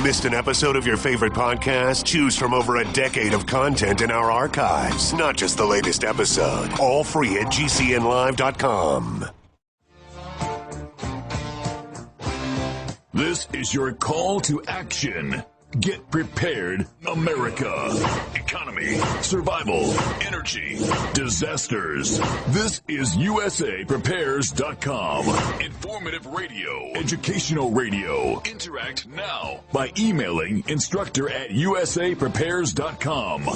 Missed an episode of your favorite podcast? Choose from over a decade of content in our archives, not just the latest episode. All free at GCNlive.com. This is your call to action. Get prepared, America. Economy, survival, energy, disasters. This is USAPrepares.com. Informative radio, educational radio. Interact now by emailing instructor@USAPrepares.com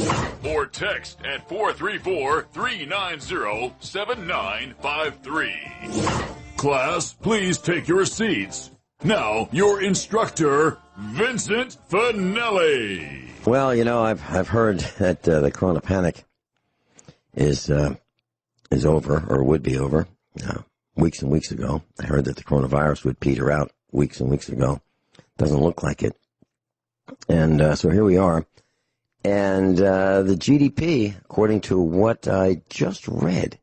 or text at 434-390-7953. Class, please take your seats. Now, your instructor, Vincent Finelli. Well, you know, I've heard that the Corona panic is over, or would be over, weeks and weeks ago. I heard that the coronavirus would peter out weeks and weeks ago. Doesn't look like it. And so here we are. And the GDP, according to what I just read,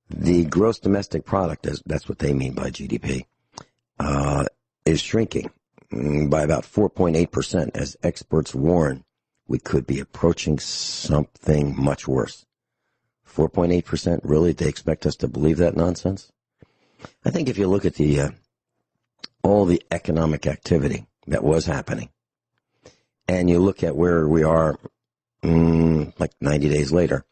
the gross domestic product, that's what they mean by GDP, is shrinking by about 4.8%, as experts warn we could be approaching something much worse. 4.8%, really? They expect us to believe that nonsense? I think if you look at the all the economic activity that was happening, and you look at where we are like 90 days later,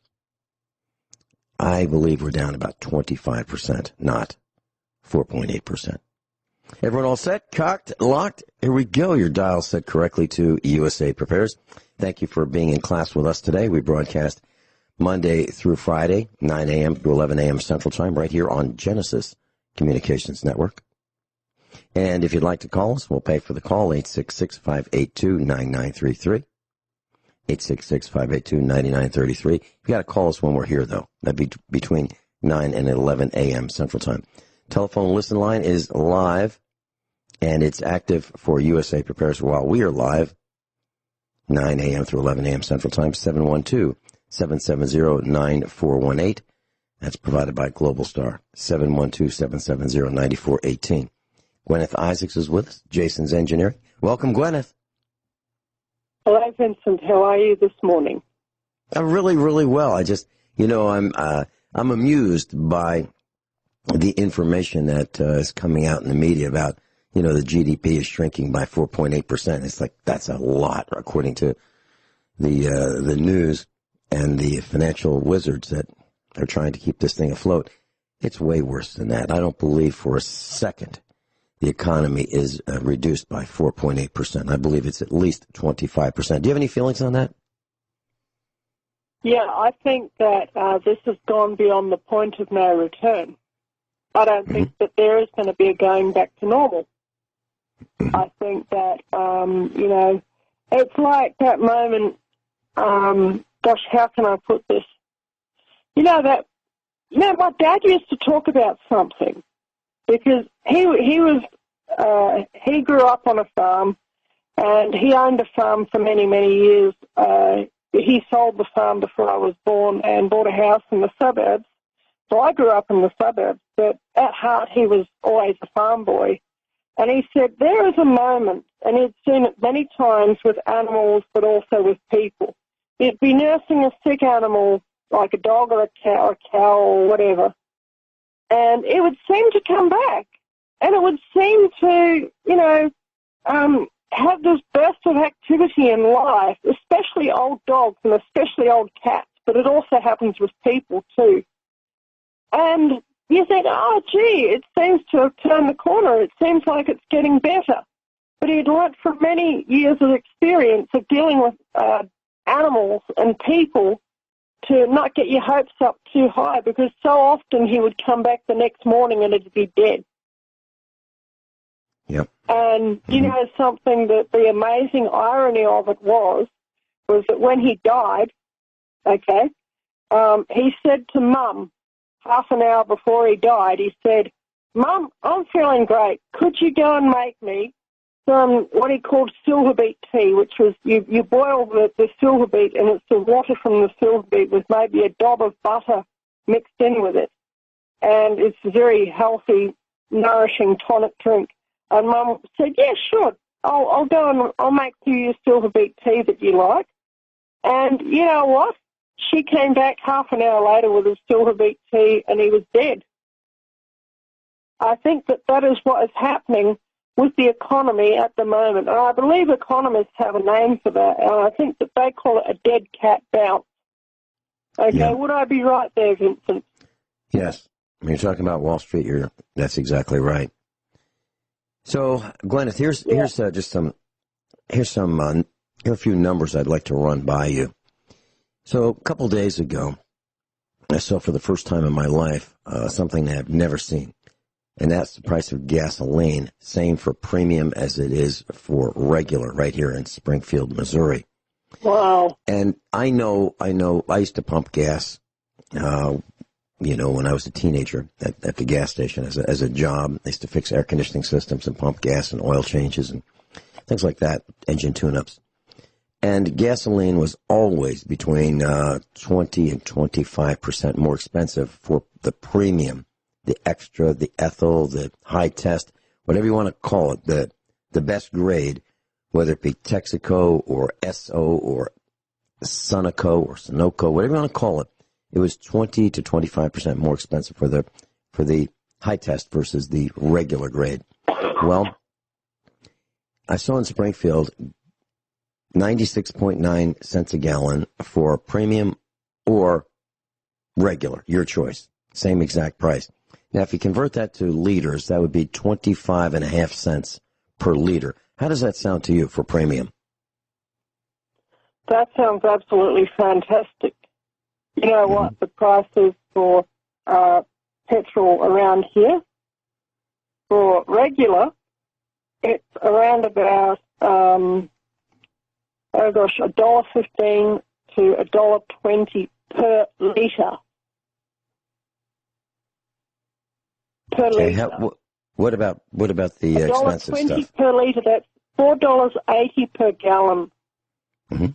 I believe we're down about 25%, not 4.8%. Everyone all set, cocked, locked? Here we go. Your dial set correctly to USA Prepares. Thank you for being in class with us today. We broadcast Monday through Friday, 9 a.m. to 11 a.m. Central Time, right here on Genesis Communications Network. And if you'd like to call us, we'll pay for the call, 866-582-9933. 866-582-9933. You got to call us when we're here, though. That'd be between 9 and 11 a.m. Central Time. Telephone listen line is live, and it's active for USA Prepares while we are live, 9 a.m. through 11 a.m. Central Time, 712-770-9418. That's provided by Global Star, 712-770-9418. Gwyneth Isaacs is with us, Jason's engineering. Welcome, Gwyneth. Hello, Vincent. How are you this morning? I'm really, really well. I just, I'm amused by the information that is coming out in the media about, the GDP is shrinking by 4.8%. It's like, that's a lot, according to the news and the financial wizards that are trying to keep this thing afloat. It's way worse than that. I don't believe for a second the economy is reduced by 4.8%. I believe it's at least 25%. Do you have any feelings on that? Yeah, I think that this has gone beyond the point of no return. I don't think that there is going to be a going back to normal. I think that, it's like that moment, how can I put this? My dad used to talk about something because he grew up on a farm and he owned a farm for many, many years. He sold the farm before I was born and bought a house in the suburbs. So I grew up in the suburbs, but at heart he was always a farm boy. And he said there is a moment, and he'd seen it many times with animals, but also with people. He'd be nursing a sick animal, like a dog or a cow or whatever, and it would seem to come back. And it would seem to, have this burst of activity in life, especially old dogs and especially old cats, but it also happens with people too. And you think, oh, gee, it seems to have turned the corner. It seems like it's getting better. But he'd learnt from many years of experience of dealing with animals and people to not get your hopes up too high, because so often he would come back the next morning and it'd be dead. Yep. And, something that the amazing irony of it was that when he died, he said to Mum, half an hour before he died, he said, Mum, I'm feeling great. Could you go and make me some what he called silver beet tea, which was you boil the silver beet, and it's the water from the silver beet with maybe a dab of butter mixed in with it. And it's a very healthy, nourishing tonic drink. And Mum said, yeah, sure, I'll go and I'll make you silver beet tea that you like. And you know what? She came back half an hour later with his silver beet tea, and he was dead. I think that is what is happening with the economy at the moment. And I believe economists have a name for that, and I think that they call it a dead cat bounce. Okay, yeah. Would I be right there, Vincent? Yes. When you're talking about Wall Street, that's exactly right. So, Guineith, here's a few numbers I'd like to run by you. So, a couple days ago, I saw for the first time in my life something that I've never seen. And that's the price of gasoline, same for premium as it is for regular right here in Springfield, Missouri. Wow. And I know, I used to pump gas, when I was a teenager at the gas station as a job. I used to fix air conditioning systems and pump gas and oil changes and things like that, engine tune-ups. And gasoline was always between 20 and 25% more expensive for the premium. The extra, the ethyl, the high test, whatever you want to call it, the best grade, whether it be Texaco or SO or Sunoco or Sunoco, whatever you want to call it, it was 20 to 25% more expensive for the high test versus the regular grade. Well, I saw in Springfield 96.9 cents a gallon for premium or regular, your choice, same exact price. Now, if you convert that to liters, that would be 25.5 cents per liter. How does that sound to you for premium? That sounds absolutely fantastic. You know what the price is for petrol around here? For regular, it's around about, $1.15 to $1.20 per litre. Okay, what about the expensive stuff? $1.20 per litre, that's $4.80 per gallon. Mm-hmm.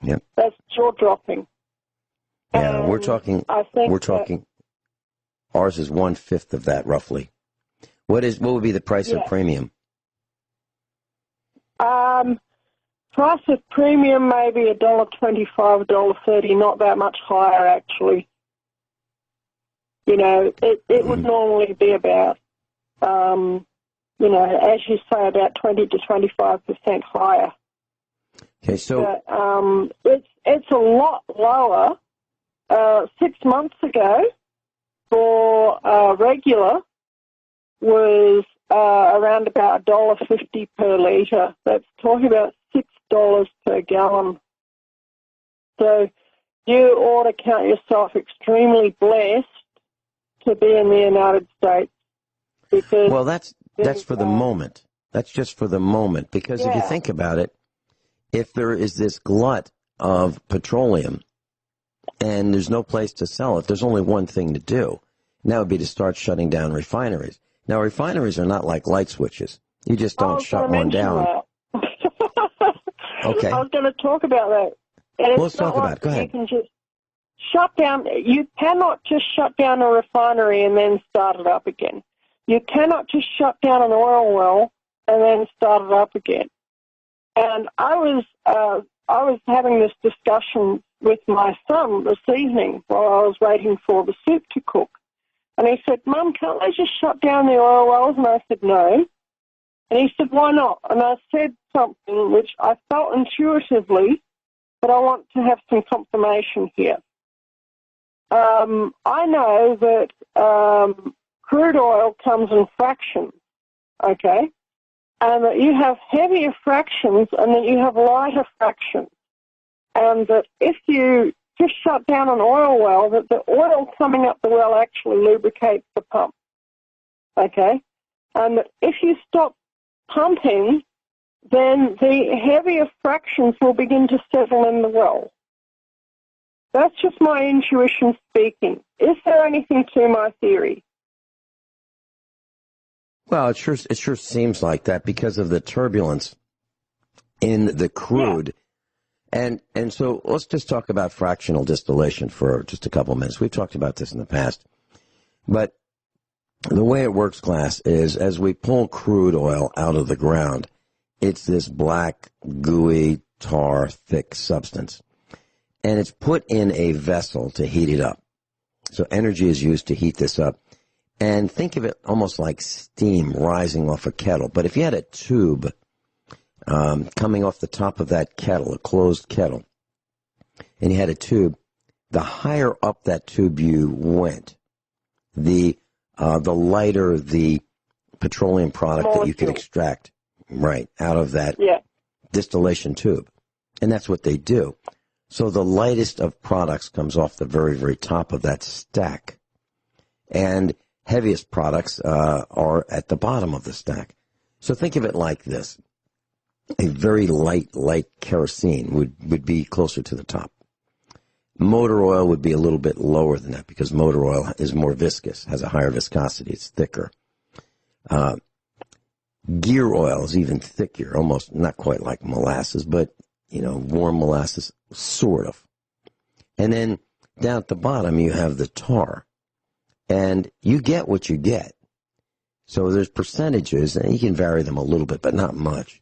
Yep. That's jaw-dropping. Yeah, we're talking, ours is 1/5 of that, roughly. What would be the price of premium? Price of premium maybe $1.25, $1.30, not that much higher, actually. You know, it would normally be about, as you say, about 20 to 25% higher. Okay, so but, it's a lot lower. 6 months ago, for regular, was around about $1.50 per litre. That's talking about $6 per gallon. So you ought to count yourself extremely blessed to be in the United States. Because well, that's for the moment. That's just for the moment. Because if you think about it, if there is this glut of petroleum and there's no place to sell it, there's only one thing to do. And that would be to start shutting down refineries. Now, refineries are not like light switches. You just don't shut one down. Okay. I was going to talk about that. And let's talk about it. Go ahead. You can just shut down. You cannot just shut down a refinery and then start it up again. You cannot just shut down an oil well and then start it up again. And I was having this discussion with my son this evening while I was waiting for the soup to cook. And he said, Mum, can't they just shut down the oil wells? And I said, no. And he said, why not? And I said something which I felt intuitively, but I want to have some confirmation here. I know that crude oil comes in fractions, okay? And that you have heavier fractions and that you have lighter fractions. And that if you just shut down an oil well, that the oil coming up the well actually lubricates the pump, okay? And that if you stop pumping, then the heavier fractions will begin to settle in the well. That's just my intuition speaking. Is there anything to my theory? Well, it sure seems like that because of the turbulence in the crude. Yeah. And so let's just talk about fractional distillation for just a couple of minutes. We've talked about this in the past. But the way it works, class, is as we pull crude oil out of the ground, it's this black, gooey, tar, thick substance. And it's put in a vessel to heat it up. So energy is used to heat this up. And think of it almost like steam rising off a kettle. But if you had a tube coming off the top of that kettle, a closed kettle, and you had a tube, the higher up that tube you went, the lighter the petroleum product that you could extract, right, out of that distillation tube. And that's what they do. So the lightest of products comes off the very, very top of that stack. And heaviest products are at the bottom of the stack. So think of it like this. A very light kerosene would be closer to the top. Motor oil would be a little bit lower than that because motor oil is more viscous, has a higher viscosity, it's thicker. Gear oil is even thicker, almost not quite like molasses, but, warm molasses, sort of. And then down at the bottom, you have the tar. And you get what you get. So there's percentages, and you can vary them a little bit, but not much.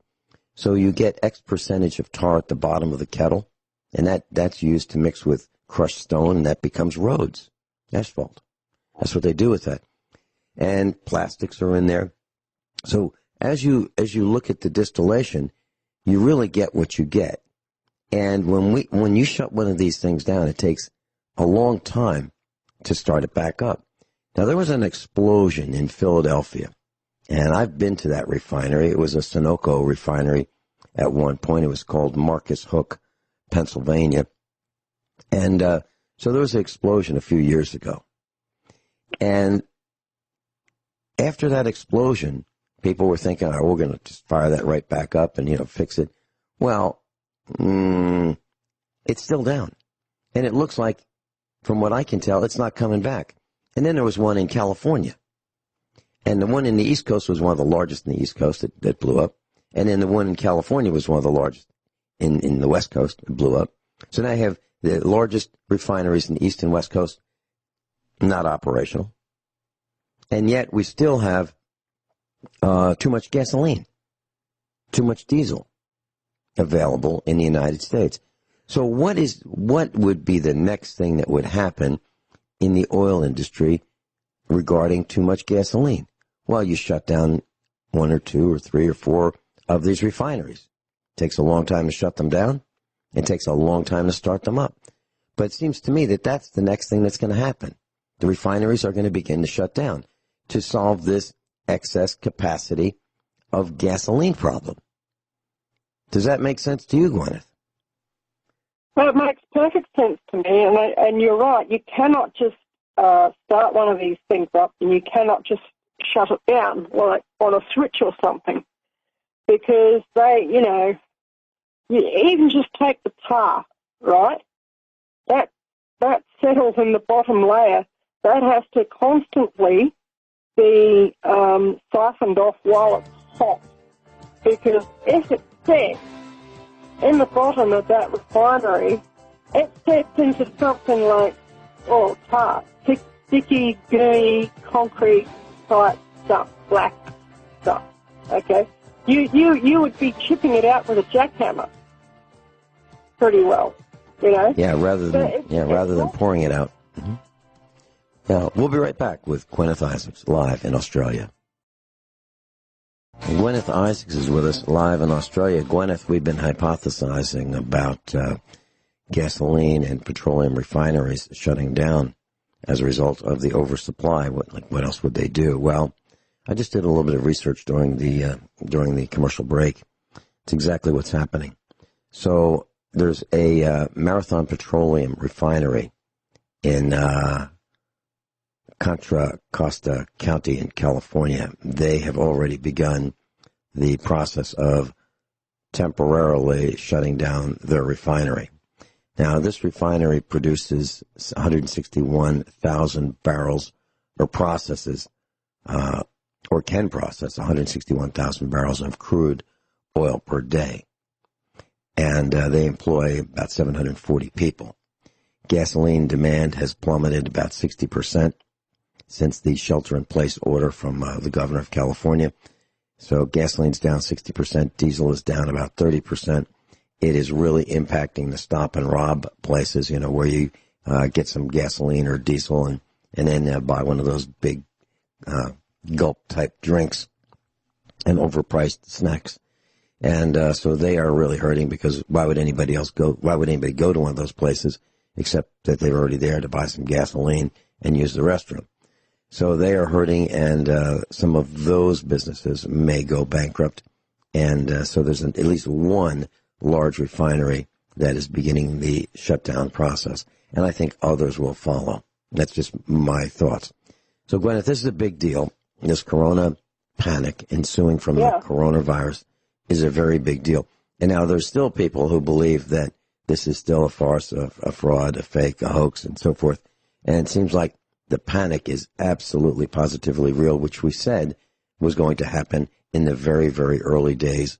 So you get X percentage of tar at the bottom of the kettle, and that's used to mix with crushed stone, and that becomes roads, asphalt. That's what they do with that. And plastics are in there. So as you look at the distillation, you really get what you get. And when you shut one of these things down, it takes a long time to start it back up. Now, there was an explosion in Philadelphia, and I've been to that refinery. It was a Sunoco refinery at one point. It was called Marcus Hook, Pennsylvania. And so there was an explosion a few years ago. And after that explosion, people were thinking, oh, we're going to just fire that right back up and, fix it. Well, it's still down. And it looks like, from what I can tell, it's not coming back. And then there was one in California. And the one in the East Coast was one of the largest in the East Coast that blew up. And then the one in California was one of the largest in the West Coast that blew up. So now you have the largest refineries in the East and West Coast not operational. And yet we still have too much gasoline, too much diesel available in the United States. So what would be the next thing that would happen in the oil industry regarding too much gasoline? Well, you shut down 1 or 2 or 3 or 4 of these refineries. It takes a long time to shut them down. It takes a long time to start them up. But it seems to me that that's the next thing that's going to happen. The refineries are going to begin to shut down to solve this excess capacity of gasoline problem. Does that make sense to you, Guineith? Well, it makes perfect sense to me, and you're right. You cannot just start one of these things up, and you cannot just shut it down like on a switch or something, because you even just take the tar, right? That settles in the bottom layer. That has to constantly be siphoned off while it's hot, because if it sets in the bottom of that refinery, it sets into something like, tar, sticky, gooey, concrete type stuff, black stuff. Okay, you would be chipping it out with a jackhammer pretty well, Yeah, rather than pouring it out. Mm-hmm. Now, we'll be right back with Guineith Isaacs live in Australia. Guineith Isaacs is with us live in Australia. Guineith, we've been hypothesizing about gasoline and petroleum refineries shutting down as a result of the oversupply. What else would they do? Well, I just did a little bit of research during the commercial break. It's exactly what's happening. So there's a Marathon Petroleum refinery in Contra Costa County in California. They have already begun the process of temporarily shutting down their refinery. Now, this refinery produces 161,000 barrels, or processes, or can process 161,000 barrels of crude oil per day. And they employ about 740 people. Gasoline demand has plummeted about 60% since the shelter-in-place order from the governor of California. So gasoline's down 60%, diesel is down about 30%. It is really impacting the stop and rob places, where you get some gasoline or diesel and then buy one of those big gulp-type drinks and overpriced snacks. And so they are really hurting because why would anybody go to one of those places except that they're already there to buy some gasoline and use the restroom? So they are hurting, and some of those businesses may go bankrupt. And so there's at least one large refinery that is beginning the shutdown process. And I think others will follow. That's just my thoughts. So, Guineith, this is a big deal. This corona panic ensuing from the coronavirus is a very big deal. And now there's still people who believe that this is still a farce, a fraud, a fake, a hoax, and so forth. And it seems like the panic is absolutely positively real, which we said was going to happen in the very, very early days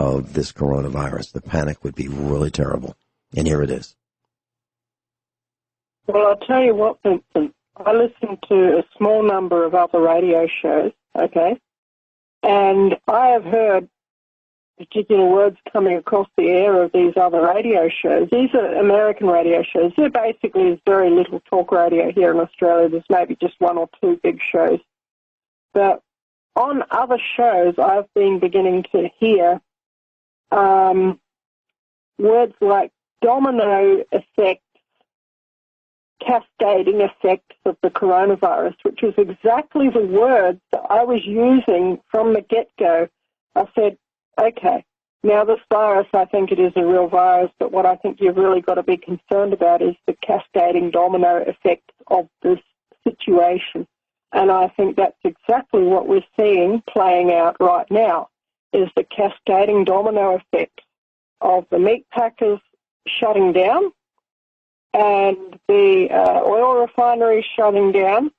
of this coronavirus. The panic would be really terrible. And here it is. Well, I'll tell you what, Vincent. I listen to a small number of other radio shows, okay? And I have heard particular words coming across the air of these other radio shows. These are American radio shows. There basically is very little talk radio here in Australia. There's maybe just one or two big shows. But on other shows, I've been beginning to hear words like domino effect, cascading effects of the coronavirus, which is exactly the words that I was using from the get-go. I said, okay, now this virus, I think it is a real virus, but what I think you've really got to be concerned about is the cascading domino effects of this situation. And I think that's exactly what we're seeing playing out right now, is the cascading domino effect of the meat packers shutting down and the oil refineries shutting down.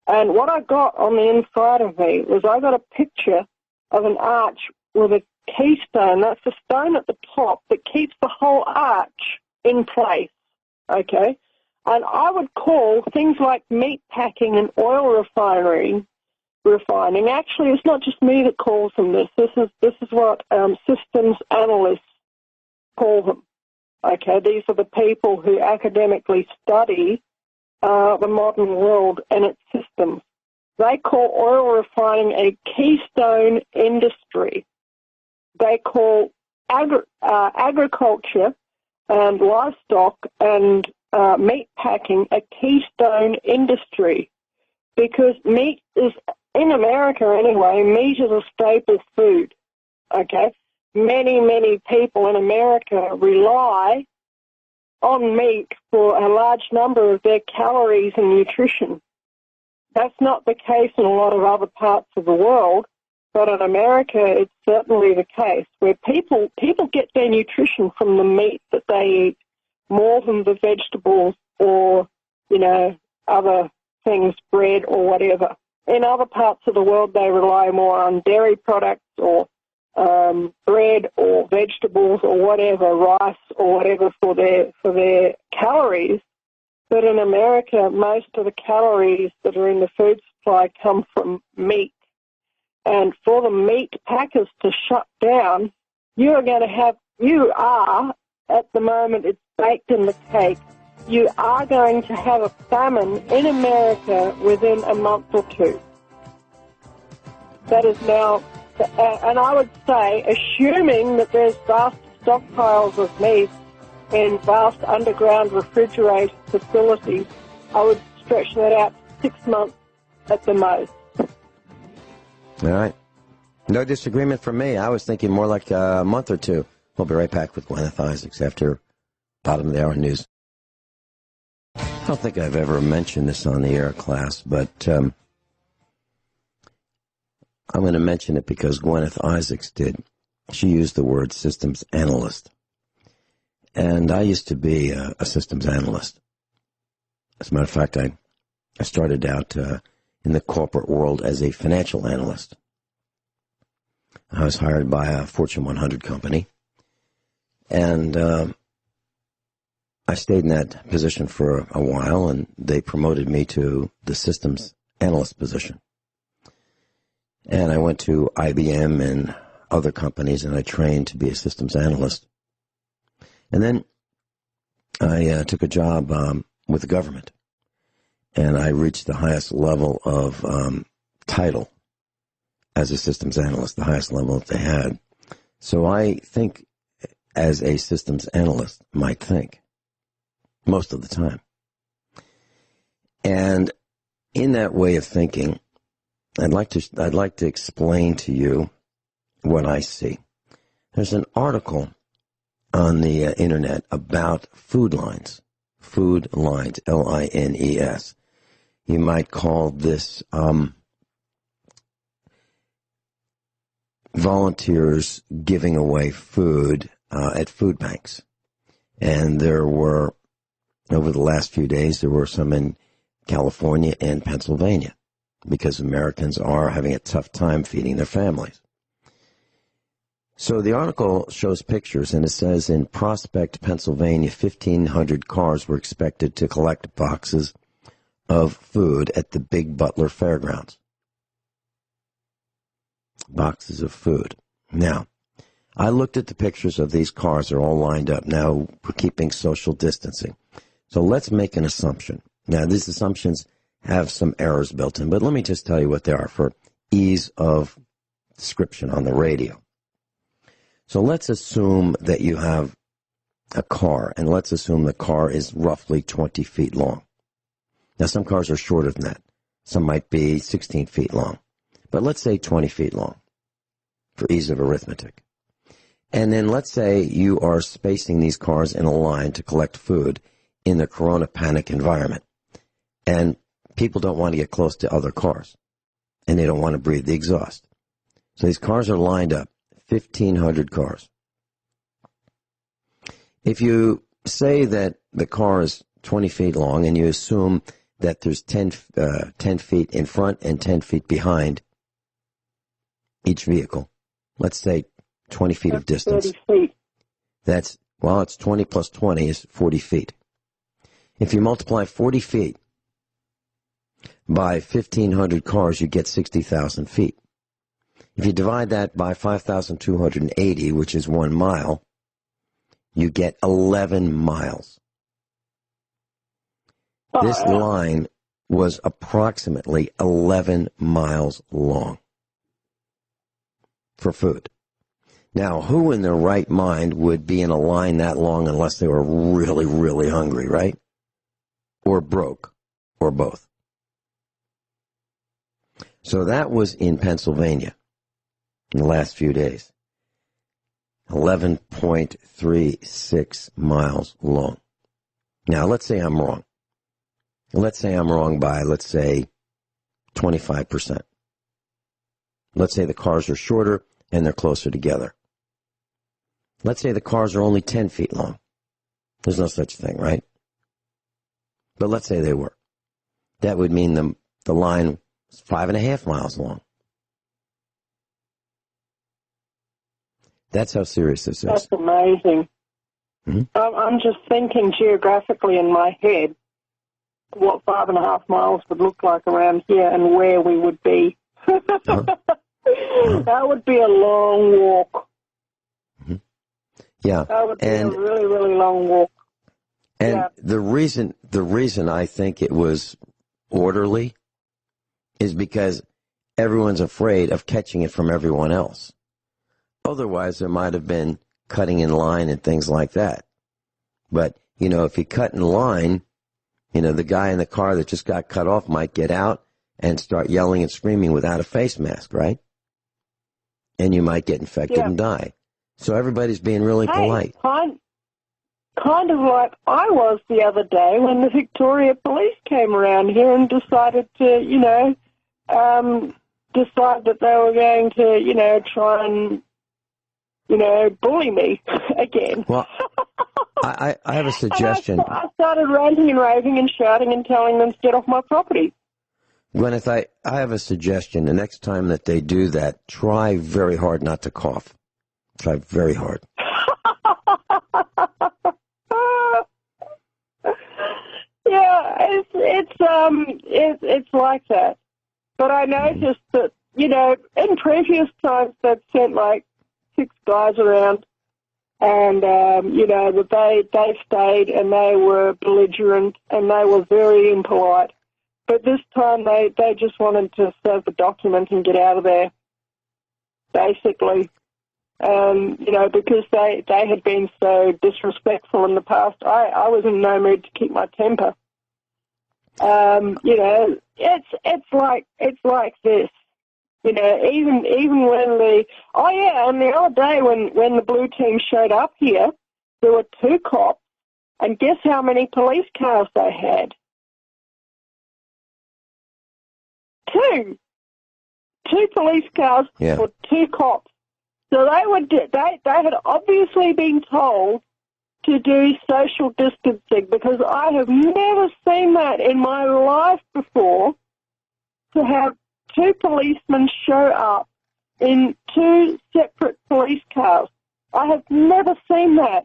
And what I got on the inside of me was I got a picture of an arch with a keystone. That's the stone at the top that keeps the whole arch in place, okay? And I would call things like meat packing and oil refining. Actually, it's not just me that calls them this. This is what systems analysts call them. Okay, these are the people who academically study the modern world and its systems. They call oil refining a keystone industry. They call agriculture and livestock and meat packing a keystone industry, because meat is, in America anyway, meat is a staple food, okay? Many, many people in America rely on meat for a large number of their calories and nutrition. That's not the case in a lot of other parts of the world, but in America it's certainly the case, where people get their nutrition from the meat that they eat more than the vegetables or, other things, bread or whatever. In other parts of the world they rely more on dairy products or bread or vegetables or whatever, rice or whatever for their calories. But in America, most of the calories that are in the food supply come from meat. And for the meat packers to shut down, you are, at the moment, it's baked in the cake, you are going to have a famine in America within a month or two. That is now, and I would say, assuming that there's vast stockpiles of meat in vast underground refrigerated facilities, I would stretch that out 6 months at the most. All right. No disagreement from me. I was thinking more like a month or two. We'll be right back with Guineith Isaacs after bottom of the hour news. I don't think I've ever mentioned this on the air, class, but I'm going to mention it because Guineith Isaacs did. She used the word systems analyst. And I used to be a systems analyst. As a matter of fact, I started out in the corporate world as a financial analyst. I was hired by a Fortune 100 company, and I stayed in that position for a while, and they promoted me to the systems analyst position. And I went to IBM and other companies, and I trained to be a systems analyst. And then I took a job with the government, and I reached the highest level of title as a systems analyst, the highest level that they had. So I think as a systems analyst might think most of the time. And in that way of thinking, I'd like to explain to you what I see. There's an article on the internet about food lines, Lines, You might call this volunteers giving away food at food banks. And there were, over the last few days, there were some in California and Pennsylvania because Americans are having a tough time feeding their families. So the article shows pictures, and it says in Prospect, Pennsylvania, 1,500 cars were expected to collect boxes of food at the Big Butler Fairgrounds. Boxes of food. Now, I looked at the pictures of these cars. They're all lined up. Now, we're keeping social distancing. So let's make an assumption. Now, these assumptions have some errors built in, but let me just tell you what they are for ease of description on the radio. So let's assume that you have a car, and let's assume the car is roughly 20 feet long. Now, some cars are shorter than that. Some might be 16 feet long. But let's say 20 feet long for ease of arithmetic. And then let's say you are spacing these cars in a line to collect food in the corona panic environment. And people don't want to get close to other cars. And they don't want to breathe the exhaust. So these cars are lined up, 1,500 cars. If you say that the car is 20 feet long and you assume that there's 10 feet in front and 10 feet behind each vehicle, let's say 20 feet of distance. 30 feet. It's 20 plus 20 is 40 feet. If you multiply 40 feet by 1,500 cars, you get 60,000 feet. If you divide that by 5,280, which is 1 mile, you get 11 miles. This line was approximately 11 miles long for food. Now, who in their right mind would be in a line that long unless they were really, really hungry, right? Or broke, or both. So that was in Pennsylvania in the last few days. 11.36 miles long. Now, let's say I'm wrong. Let's say I'm wrong by, 25%. Let's say the cars are shorter and they're closer together. Let's say the cars are only 10 feet long. There's no such thing, right? But let's say they were. That would mean the line was 5.5 miles long. That's how serious this is. That's amazing. Mm-hmm. I'm just thinking geographically in my head what 5.5 miles would look like around here and where we would be. That would be a long walk. Mm-hmm. Yeah. That would be a really, really long walk. And yeah. the reason I think it was orderly is because everyone's afraid of catching it from everyone else. Otherwise, there might have been cutting in line and things like that. But, if you cut in line, the guy in the car that just got cut off might get out and start yelling and screaming without a face mask, right? And you might get infected and die. So everybody's being really polite. Kind of like I was the other day when the Victoria Police came around here and decided to, decide that they were going to, try and, bully me again. Well, I have a suggestion. I started ranting and raving and shouting and telling them to get off my property. Gwyneth, I have a suggestion. The next time that they do that, try very hard not to cough. Try very hard. Yeah, it's like that. But I noticed that, in previous times they'd sent like 6 guys around, and that they stayed and they were belligerent and they were very impolite. But this time they just wanted to serve the document and get out of there, basically. Because they had been so disrespectful in the past, I was in no mood to keep my temper. It's like this. Even when and the other day when the blue team showed up here, there were 2 cops, and guess how many police cars they had? 2 police cars for 2 cops. So they had obviously been told to do social distancing, because I have never seen that in my life before, to have 2 policemen show up in 2 separate police cars. I have never seen that,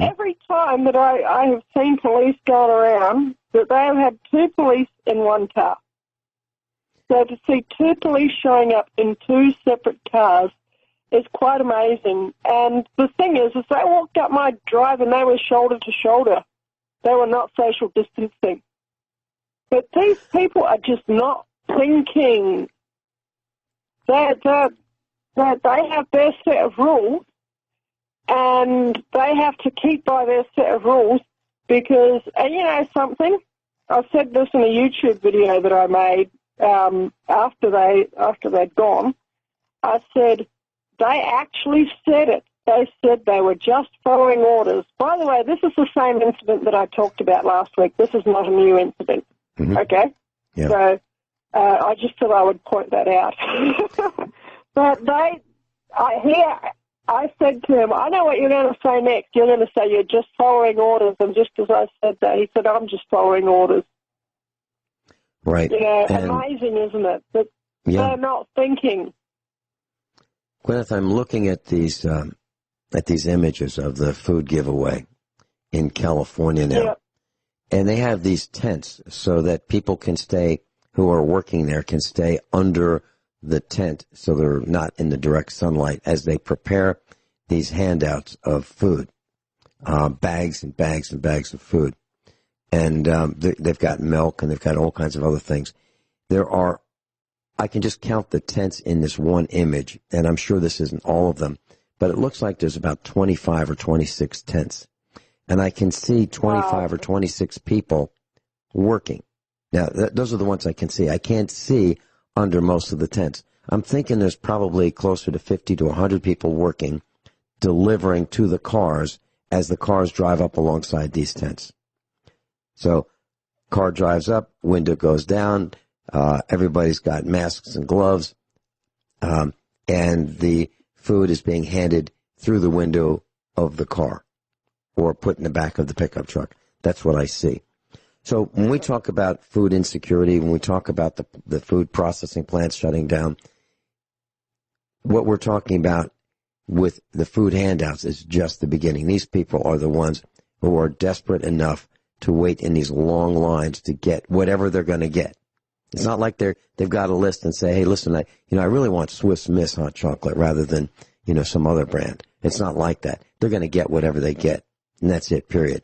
Every time that I have seen police going around, that they have had 2 police in 1 car. So to see 2 police showing up in 2 separate cars is quite amazing. And the thing is they walked up my drive and they were shoulder to shoulder. They were not social distancing. But these people are just not thinking. They have their set of rules, and they have to keep by their set of rules because, something? I said this in a YouTube video that I made after they'd gone. I said, they actually said it. They said they were just following orders. By the way, this is the same incident that I talked about last week. This is not a new incident. Mm-hmm. Okay? Yeah. So I just thought I would point that out. But I said to him, I know what you're going to say next. You're going to say you're just following orders. And just as I said that, he said, I'm just following orders. Right. Amazing, isn't it? That they're not thinking. Guineith, I'm looking at these images of the food giveaway in California now. Yep. And they have these tents so that people who are working there can stay under the tent so they're not in the direct sunlight as they prepare these handouts of food, bags and bags and bags of food. And they've got milk and they've got all kinds of other things. I can just count the tents in this one image, and I'm sure this isn't all of them, but it looks like there's about 25 or 26 tents. And I can see 25 or 26 people working. Now, those are the ones I can see. I can't see under most of the tents. I'm thinking there's probably closer to 50 to 100 people working, delivering to the cars as the cars drive up alongside these tents. So, car drives up, window goes down, everybody's got masks and gloves, and the food is being handed through the window of the car or put in the back of the pickup truck. That's what I see. So when we talk about food insecurity, when we talk about the food processing plants shutting down, what we're talking about with the food handouts is just the beginning. These people are the ones who are desperate enough to wait in these long lines to get whatever they're going to get. It's not like they've got a list and say, hey, listen, I really want Swiss Miss hot chocolate rather than, some other brand. It's not like that. They're going to get whatever they get, and that's it, period.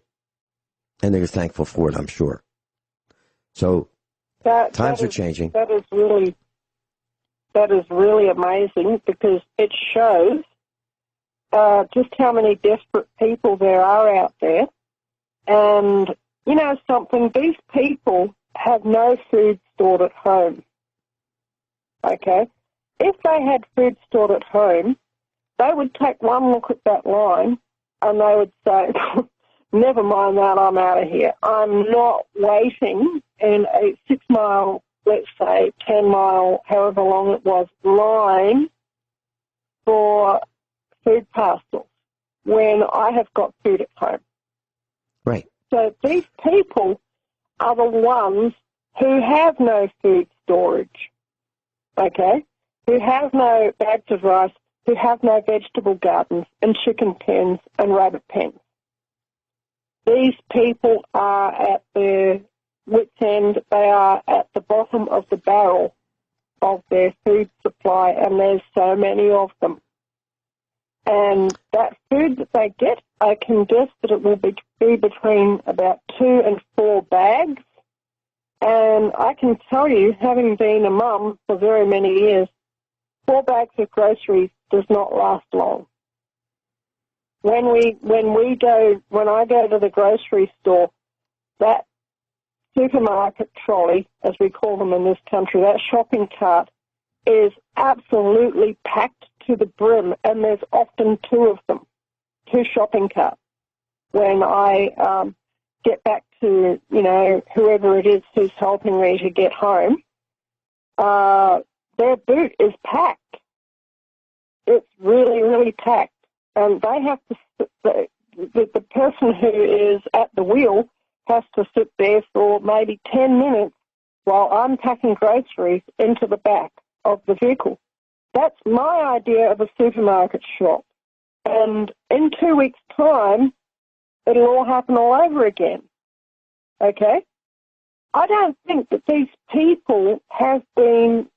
And they're thankful for it, I'm sure. So times are changing. That is really amazing because it shows just how many desperate people there are out there. And, something, these people have no food stored at home. Okay? If they had food stored at home, they would take one look at that line and they would say, never mind that, I'm out of here. I'm not waiting in a 6-mile, let's say 10-mile, however long it was, line for food parcels when I have got food at home. Right. So these people are the ones who have no food storage, okay, who have no bags of rice, who have no vegetable gardens and chicken pens and rabbit pens. These people are at their wits' end. They are at the bottom of the barrel. of their food supply, and there's so many of them. And that food that they get, I can guess that it will be between about 2 and 4 bags. And I can tell you, having been a mum for very many years, 4 bags of groceries does not last long. When I go to the grocery store, that supermarket trolley, as we call them in this country, that shopping cart, is absolutely packed to the brim, and there's often 2 of them, 2 shopping carts. When I get back to, whoever it is who's helping me to get home, their boot is packed. It's really, really packed. And they have to, the person who is at the wheel has to sit there for maybe 10 minutes while I'm packing groceries into the back of the vehicle. That's my idea of a supermarket shop. And in 2 weeks' time, it'll all happen all over again. Okay? I don't think that these people have been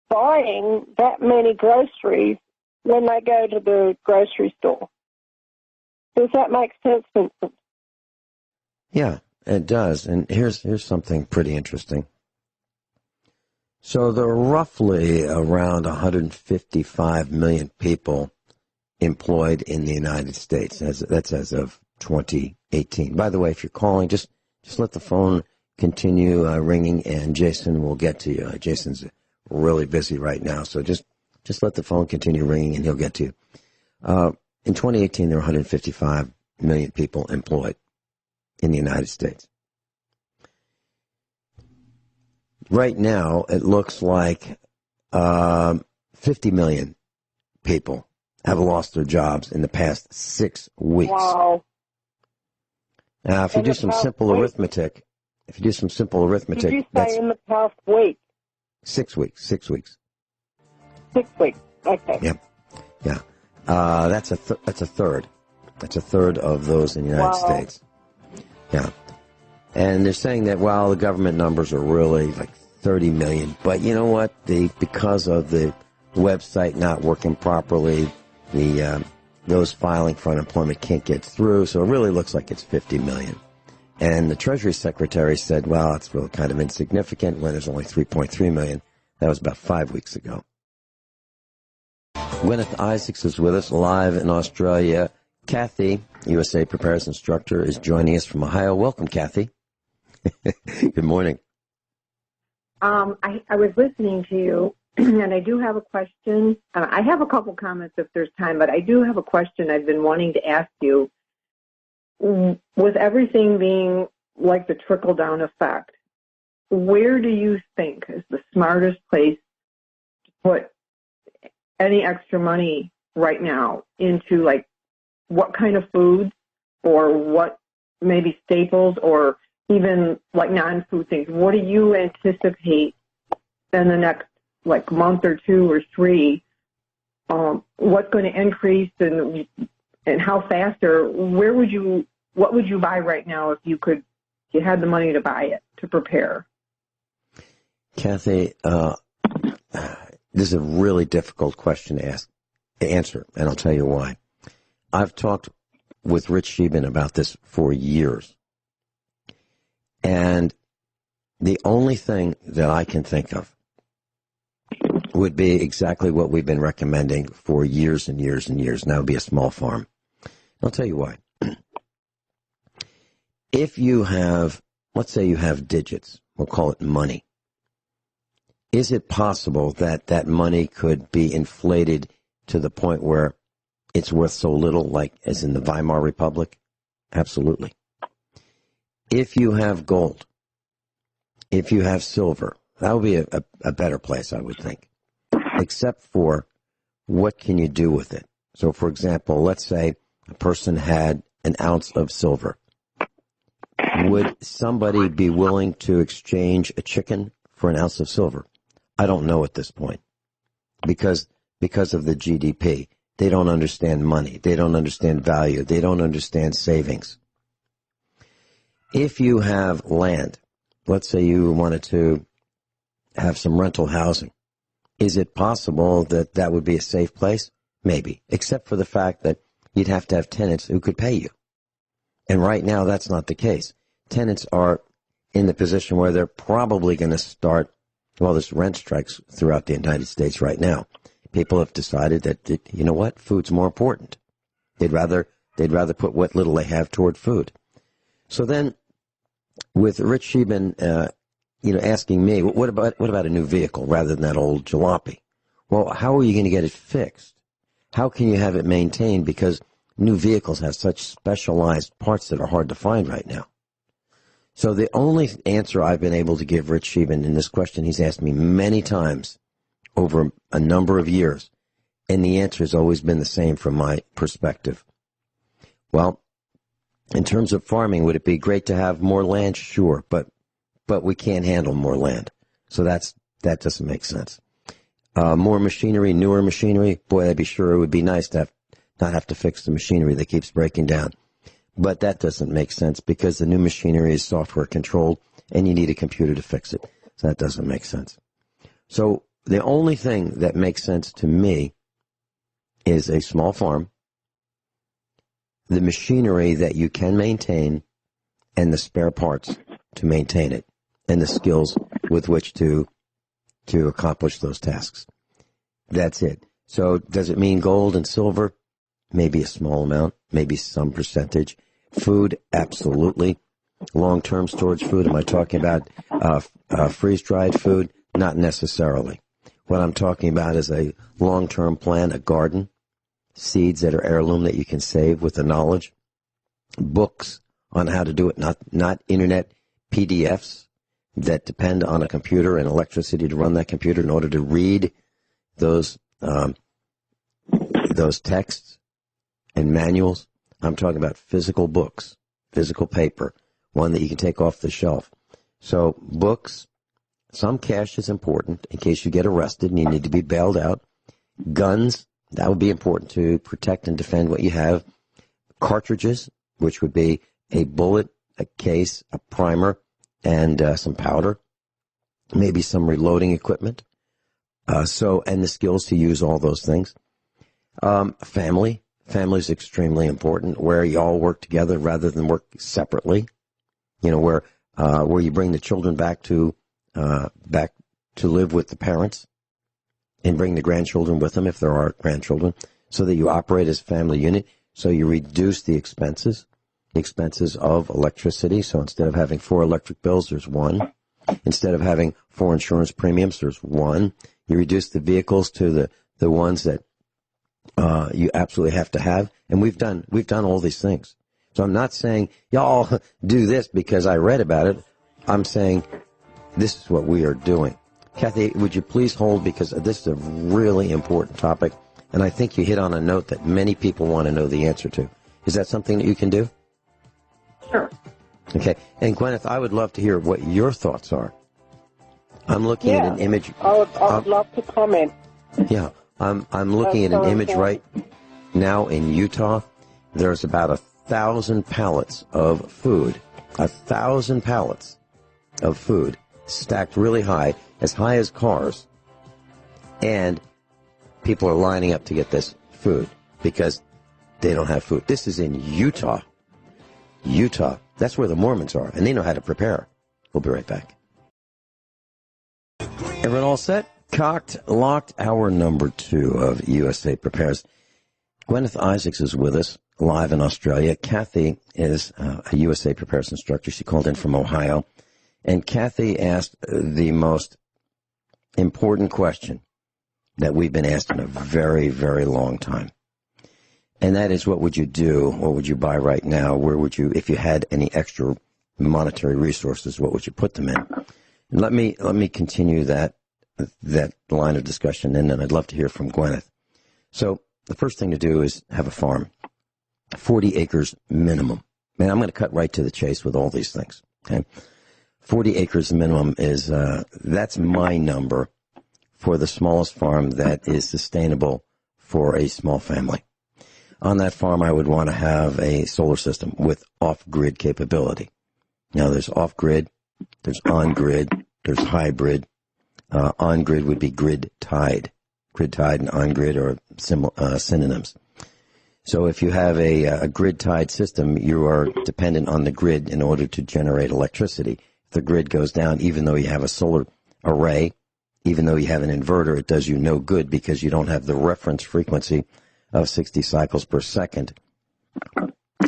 buying that many groceries when they go to the grocery store. Does that make sense, Vincent? Yeah, it does. And here's something pretty interesting. So there are roughly around 155 million people employed in the United States. That's as of 2018. By the way, if you're calling, just let the phone continue ringing, and Jason will get to you. Jason's really busy right now, so just let the phone continue ringing, and he'll get to you. In 2018, there were 155 million people employed in the United States. Right now, it looks like 50 million people have lost their jobs in the past 6 weeks. Wow. Now, if you do some simple arithmetic, did you say that's in the past week? 6 weeks. 6 weeks. 6 weeks. Okay. Yep. Yeah. That's a third. That's a third of those in the United States. Yeah. And they're saying that, the government numbers are really like 30 million. But you know what? Because of the website not working properly, those filing for unemployment can't get through. So it really looks like it's 50 million. And the Treasury Secretary said, it's really kind of insignificant when there's only 3.3 million. That was about 5 weeks ago. Guineith Isaacs is with us live in Australia. Cathy, USA Prepares Instructor, is joining us from Ohio. Welcome, Cathy. Good morning. I was listening to you, and I do have a question. I have a couple comments if there's time, but I do have a question I've been wanting to ask you. With everything being like the trickle-down effect, where do you think is the smartest place to put any extra money right now into, like, what kind of foods or what maybe staples or even, like, non-food things? What do you anticipate in the next, like, month or 2 or 3? What's going to increase and how fast, or what would you buy right now if you had the money to buy it, to prepare? Cathy, this is a really difficult question to answer, and I'll tell you why. I've talked with Rich Sheben about this for years, and the only thing that I can think of would be exactly what we've been recommending for years and years and years, and that would be a small farm. I'll tell you why. If you have, let's say you have digits, we'll call it money, is it possible that that money could be inflated to the point where it's worth so little, like as in the Weimar Republic? Absolutely. If you have gold, if you have silver, that would be a better place, I would think, except for what can you do with it? So, for example, let's say a person had an ounce of silver. Would somebody be willing to exchange a chicken for an ounce of silver? I don't know at this point, because of the GDP. They don't understand money. They don't understand value. They don't understand savings. If you have land, let's say you wanted to have some rental housing, Is it possible that that would be a safe place? Maybe, except for the fact that you'd have to have tenants who could pay you. And right now, that's not the case. Tenants are in the position where they're probably going to start, well, there's rent strikes throughout the United States right now. People have decided that, you know what, food's more important. They'd rather put what little they have toward food. So then, with Rich Sheben, asking me, what about a new vehicle rather than that old jalopy? Well, how are you going to get it fixed? How can you have it maintained? Because new vehicles have such specialized parts that are hard to find right now. So the only answer I've been able to give Rich Sheben in this question, he's asked me many times over a number of years, and the answer has always been the same from my perspective. Well, in terms of farming, would it be great to have more land? Sure, but we can't handle more land. So that doesn't make sense. More machinery, newer machinery, boy, I'd be sure it would be nice to not have to fix the machinery that keeps breaking down. But that doesn't make sense because the new machinery is software controlled and you need a computer to fix it. So that doesn't make sense. So the only thing that makes sense to me is a small farm, the machinery that you can maintain, and the spare parts to maintain it, and the skills with which to accomplish those tasks. That's it. So does it mean gold and silver? Maybe a small amount, maybe some percentage. Food, absolutely. Long-term storage food, am I talking about freeze-dried food? Not necessarily. What I'm talking about is a long-term plan, a garden, seeds that are heirloom that you can save with the knowledge, books on how to do it, not internet PDFs that depend on a computer and electricity to run that computer in order to read those texts and manuals. I'm talking about physical books, physical paper, one that you can take off the shelf. So books, some cash is important in case you get arrested and you need to be bailed out. Guns, that would be important to protect and defend what you have. Cartridges, which would be a bullet, a case, a primer, and some powder. Maybe some reloading equipment. And the skills to use all those things. Family is extremely important, where you all work together rather than work separately. You know, where you bring the children back to live with the parents, and bring the grandchildren with them if there are grandchildren, so that you operate as a family unit. So you reduce the expenses of electricity. So instead of having 4 electric bills, there's 1. Instead of having 4 insurance premiums, there's 1. You reduce the vehicles to the ones that you absolutely have to have. And we've done all these things. So I'm not saying y'all do this because I read about it. I'm saying this is what we are doing. Cathy, would you please hold, because this is a really important topic, and I think you hit on a note that many people want to know the answer to. Is that something that you can do? Sure. Okay. And Guineith, I would love to hear what your thoughts are. I'm looking at an image. I would love to comment. Yeah. I'm looking at an image right now in Utah. There's about 1,000 pallets of food. 1,000 pallets of food stacked really high as cars. And people are lining up to get this food because they don't have food. This is in Utah. Utah. That's where the Mormons are, and they know how to prepare. We'll be right back. Everyone all set? Cocked, locked, hour number 2 of USA Prepares. Guineith Isaacs is with us, live in Australia. Cathy is a USA Prepares instructor. She called in from Ohio. And Cathy asked the most important question that we've been asked in a very, very long time. And that is, what would you do? What would you buy right now? Where would you, if you had any extra monetary resources, what would you put them in? And let me continue that line of discussion, and then I'd love to hear from Guineith. So the first thing to do is have a farm, 40 acres minimum. Man, I'm going to cut right to the chase with all these things. Okay, 40 acres minimum is that's my number for the smallest farm that is sustainable for a small family. On that farm, I would want to have a solar system with off-grid capability. Now, there's off-grid, there's on-grid, there's hybrid. On-grid would be grid-tied. Grid-tied and on-grid are synonyms. So if you have a grid-tied system, you are dependent on the grid in order to generate electricity. If the grid goes down, even though you have a solar array, even though you have an inverter, it does you no good because you don't have the reference frequency of 60 cycles per second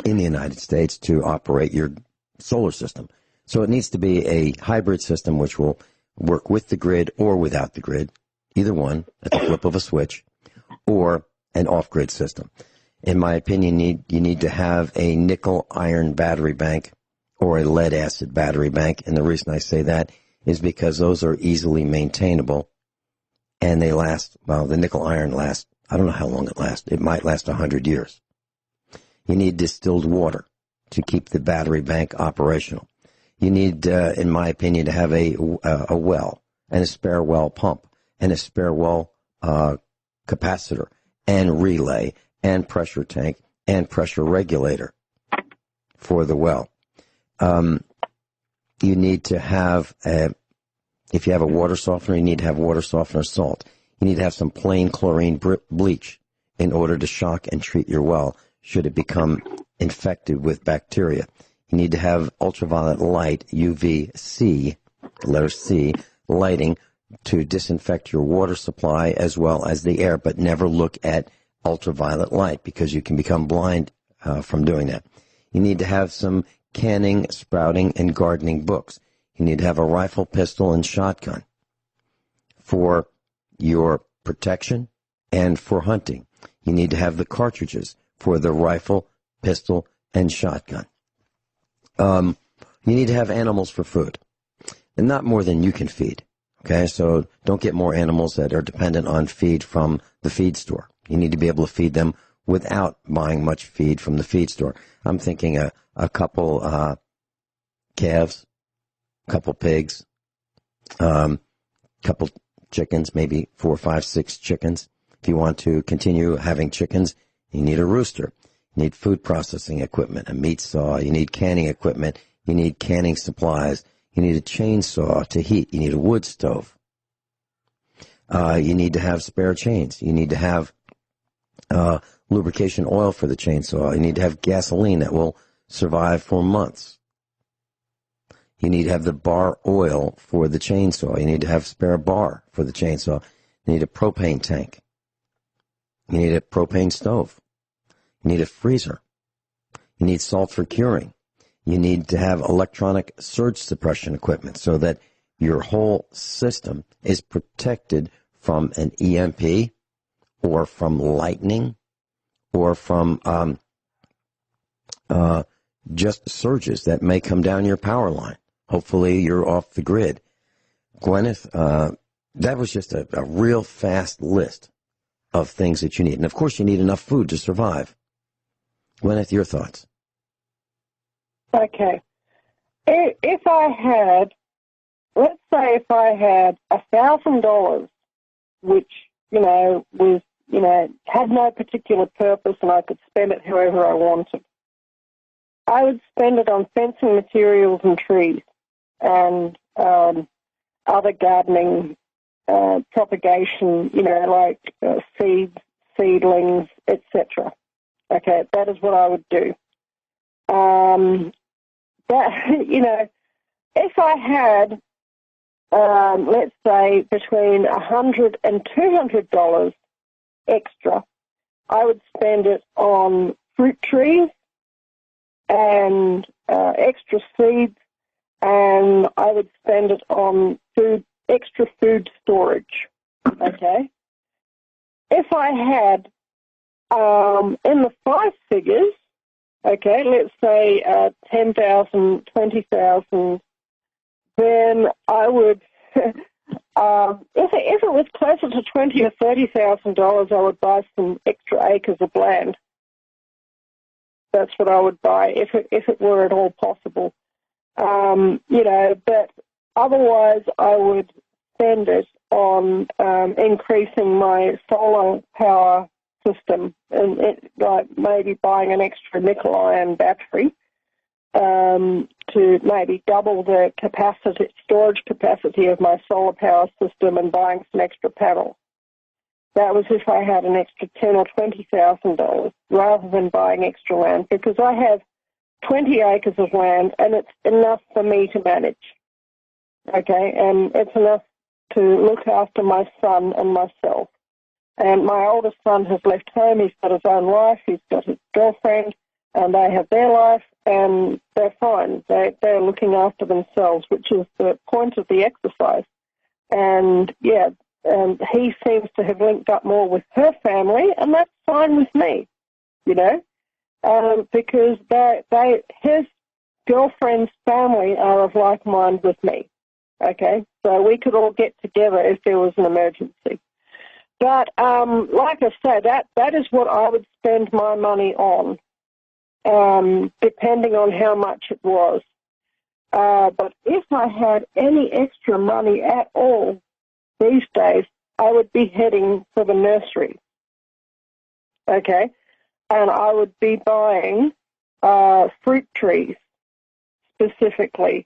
in the United States to operate your solar system. So it needs to be a hybrid system which will work with the grid or without the grid, either one at the flip of a switch, or an off-grid system. In my opinion, you need to have a nickel-iron battery bank or a lead-acid battery bank, and the reason I say that is because those are easily maintainable, and they last, well, the nickel-iron lasts, I don't know how long it lasts. It might last 100 years. You need distilled water to keep the battery bank operational. You need, in my opinion, to have a well and a spare well pump and a spare well capacitor and relay and pressure tank and pressure regulator for the well. You need to have, if you have a water softener, you need to have water softener salt. You need to have some plain chlorine bleach in order to shock and treat your well should it become infected with bacteria. You need to have ultraviolet light, UVC, the letter C, lighting to disinfect your water supply as well as the air, but never look at ultraviolet light because you can become blind from doing that. You need to have some canning, sprouting, and gardening books. You need to have a rifle, pistol, and shotgun for your protection and for hunting. You need to have the cartridges for the rifle, pistol, and shotgun. You need to have animals for food, and not more than you can feed. Okay, so don't get more animals that are dependent on feed from the feed store. You need to be able to feed them without buying much feed from the feed store. I'm thinking a couple calves, a couple pigs, couple chickens, maybe 4, 5, 6 chickens. If you want to continue having chickens, you need a rooster. You need food processing equipment, a meat saw. You need canning equipment. You need canning supplies. You need a chainsaw to heat. You need a wood stove. You need to have spare chains. You need to have lubrication oil for the chainsaw. You need to have gasoline that will survive for months. You need to have the bar oil for the chainsaw. You need to have spare bar for the chainsaw. You need a propane tank. You need a propane stove. You need a freezer. You need salt for curing. You need to have electronic surge suppression equipment so that your whole system is protected from an EMP or from lightning or from just surges that may come down your power line. Hopefully you're off the grid. Guineith, that was just a real fast list of things that you need. And, of course, you need enough food to survive. Guineith, your thoughts? Okay. If I had, let's say if I had $1,000, which, was, had no particular purpose and I could spend it however I wanted, I would spend it on fencing materials and trees and other gardening propagation, like seeds, seedlings, etc. Okay, that is what I would do. If I had, let's say, between $100 and $200 extra, I would spend it on fruit trees and extra seeds, and I would spend it on extra food storage. Okay. If I had in the 5 figures, okay, let's say 10,000, 20,000, then I would, if it was closer to $20,000 or $30,000, I would buy some extra acres of land. That's what I would buy if it were at all possible. But otherwise I would spend it on increasing my solar power system, and like maybe buying an extra nickel-iron battery, to maybe double the storage capacity of my solar power system and buying some extra panels. That was if I had an extra $10,000 or $20,000 rather than buying extra land, because I have 20 acres of land and it's enough for me to manage. Okay, and it's enough to look after my son and myself. And my oldest son has left home. He's got his own life. He's got his girlfriend, and they have their life, and they're fine. They're looking after themselves, which is the point of the exercise. And, yeah, and he seems to have linked up more with her family, and that's fine with me, you know, because his girlfriend's family are of like mind with me, okay? So we could all get together if there was an emergency. But like I say, that is what I would spend my money on, depending on how much it was. But if I had any extra money at all these days, I would be heading for the nursery, okay? And I would be buying fruit trees specifically.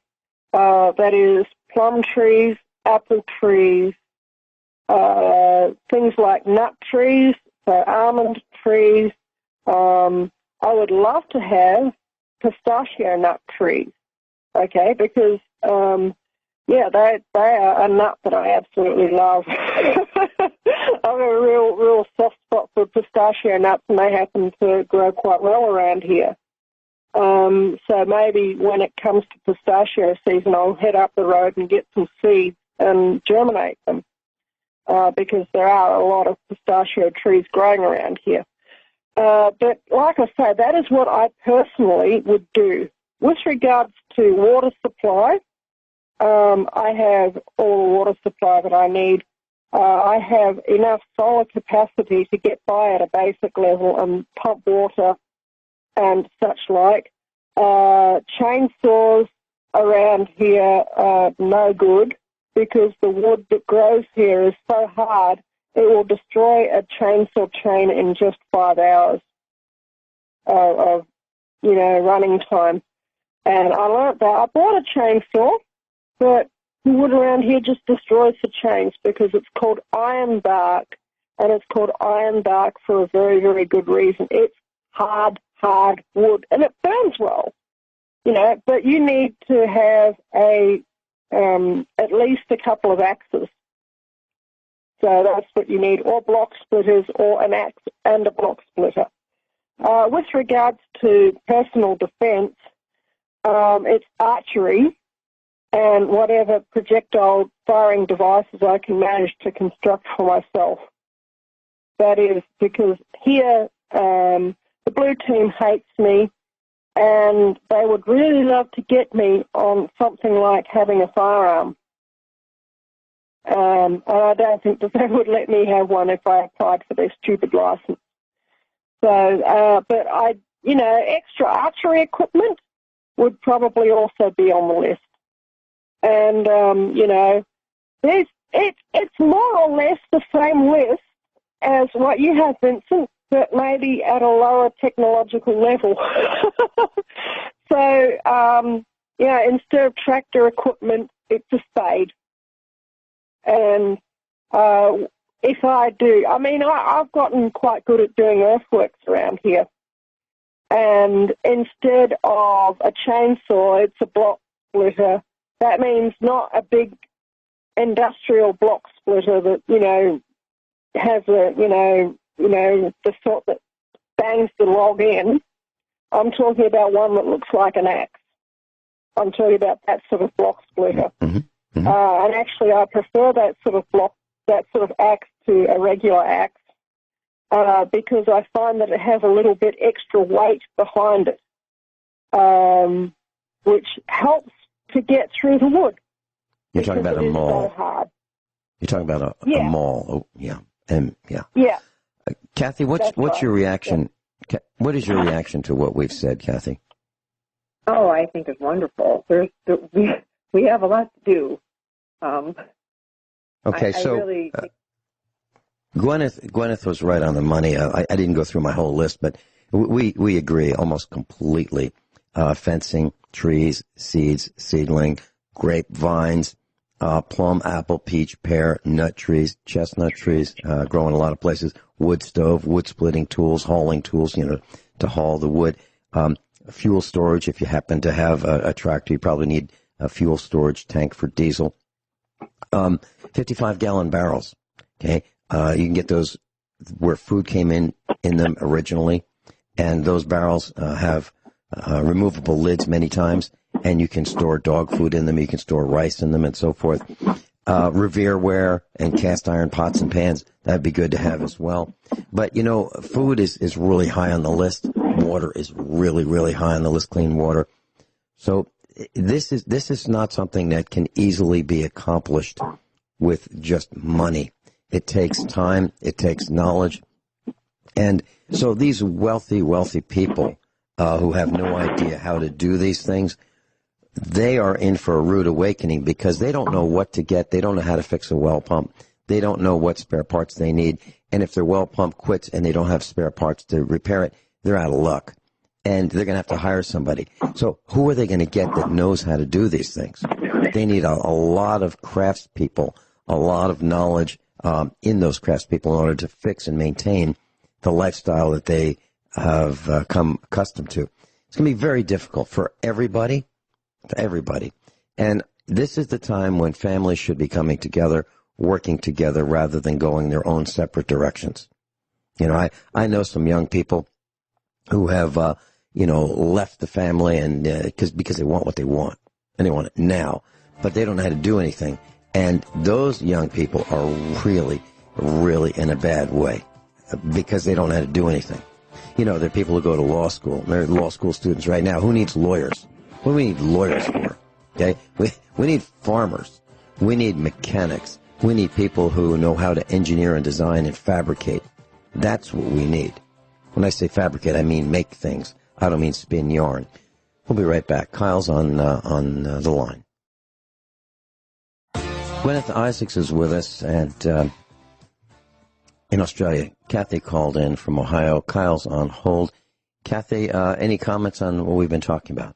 That is plum trees, apple trees, things like nut trees, so almond trees. I would love to have pistachio nut trees, okay, because, yeah, they are a nut that I absolutely love. I have a real soft spot for pistachio nuts, and they happen to grow quite well around here. So maybe when it comes to pistachio season, I'll head up the road and get some seeds and germinate them. Because there are a lot of pistachio trees growing around here. But like I say, that is what I personally would do. With regards to water supply, I have all the water supply that I need. I have enough solar capacity to get by at a basic level and pump water and such like. Chainsaws around here are no good, because the wood that grows here is so hard, it will destroy a chainsaw chain in just 5 hours of running time. And I learned that. I bought a chainsaw, but the wood around here just destroys the chains because it's called iron bark, and it's called iron bark for a very, very good reason. It's hard wood, and it burns well, but you need to have at least a couple of axes. So that's what you need, or block splitters, or an axe and a block splitter. With regards to personal defense, it's archery and whatever projectile firing devices I can manage to construct for myself. That is because here the blue team hates me, and they would really love to get me on something like having a firearm. And I don't think that they would let me have one if I applied for their stupid license. So, but extra archery equipment would probably also be on the list. And, it's more or less the same list as what you have, Vincent, but maybe at a lower technological level. So, instead of tractor equipment, it's a spade. And if I do, I've gotten quite good at doing earthworks around here. And instead of a chainsaw, it's a block splitter. That means not a big industrial block splitter that, has the sort that bangs the log in. I'm talking about one that looks like an axe. I'm talking about that sort of block splitter. Mm-hmm. Mm-hmm. And actually, I prefer that sort of axe to a regular axe because I find that it has a little bit extra weight behind it, which helps to get through the wood. You're talking about a maul. So hard. You're talking about a maul. Oh, yeah. Yeah. Cathy, what's your reaction? Yeah. What is your reaction to what we've said, Cathy? Oh, I think it's wonderful. We have a lot to do. Okay, Guineith was right on the money. I didn't go through my whole list, but we agree almost completely. fencing, trees, seeds, seedling, grapevines, plum, apple, peach, pear, nut trees, chestnut trees, grow in a lot of places, wood stove, wood splitting tools, hauling tools, to haul the wood, fuel storage. If you happen to have a tractor, you probably need a fuel storage tank for diesel. 55-gallon barrels. Okay. You can get those where food came in them originally. And those barrels have removable lids many times. And you can store dog food in them. You can store rice in them and so forth. Revereware and cast iron pots and pans. That'd be good to have as well. But, food is really high on the list. Water is really, really high on the list, clean water. So this is not something that can easily be accomplished with just money. It takes time. It takes knowledge. And so these wealthy people who have no idea how to do these things, they are in for a rude awakening because they don't know what to get. They don't know how to fix a well pump. They don't know what spare parts they need. And if their well pump quits and they don't have spare parts to repair it, they're out of luck. And they're going to have to hire somebody. So who are they going to get that knows how to do these things? They need a lot of craftspeople, a lot of knowledge in those craftspeople in order to fix and maintain the lifestyle that they have come accustomed to. It's going to be very difficult for everybody. And this is the time when families should be coming together, working together rather than going their own separate directions. I know some young people who have, left the family and because they want what they want and they want it now, but they don't know how to do anything. And those young people are really, really in a bad way because they don't know how to do anything. There are people who go to law school. They're law school students right now. Who needs lawyers? What do we need lawyers for? Okay, we need farmers. We need mechanics. We need people who know how to engineer and design and fabricate. That's what we need. When I say fabricate, I mean make things. I don't mean spin yarn. We'll be right back. Kyle's on the line. Guineith Isaacs is with us, and in Australia, Cathy called in from Ohio. Kyle's on hold. Cathy, any comments on what we've been talking about?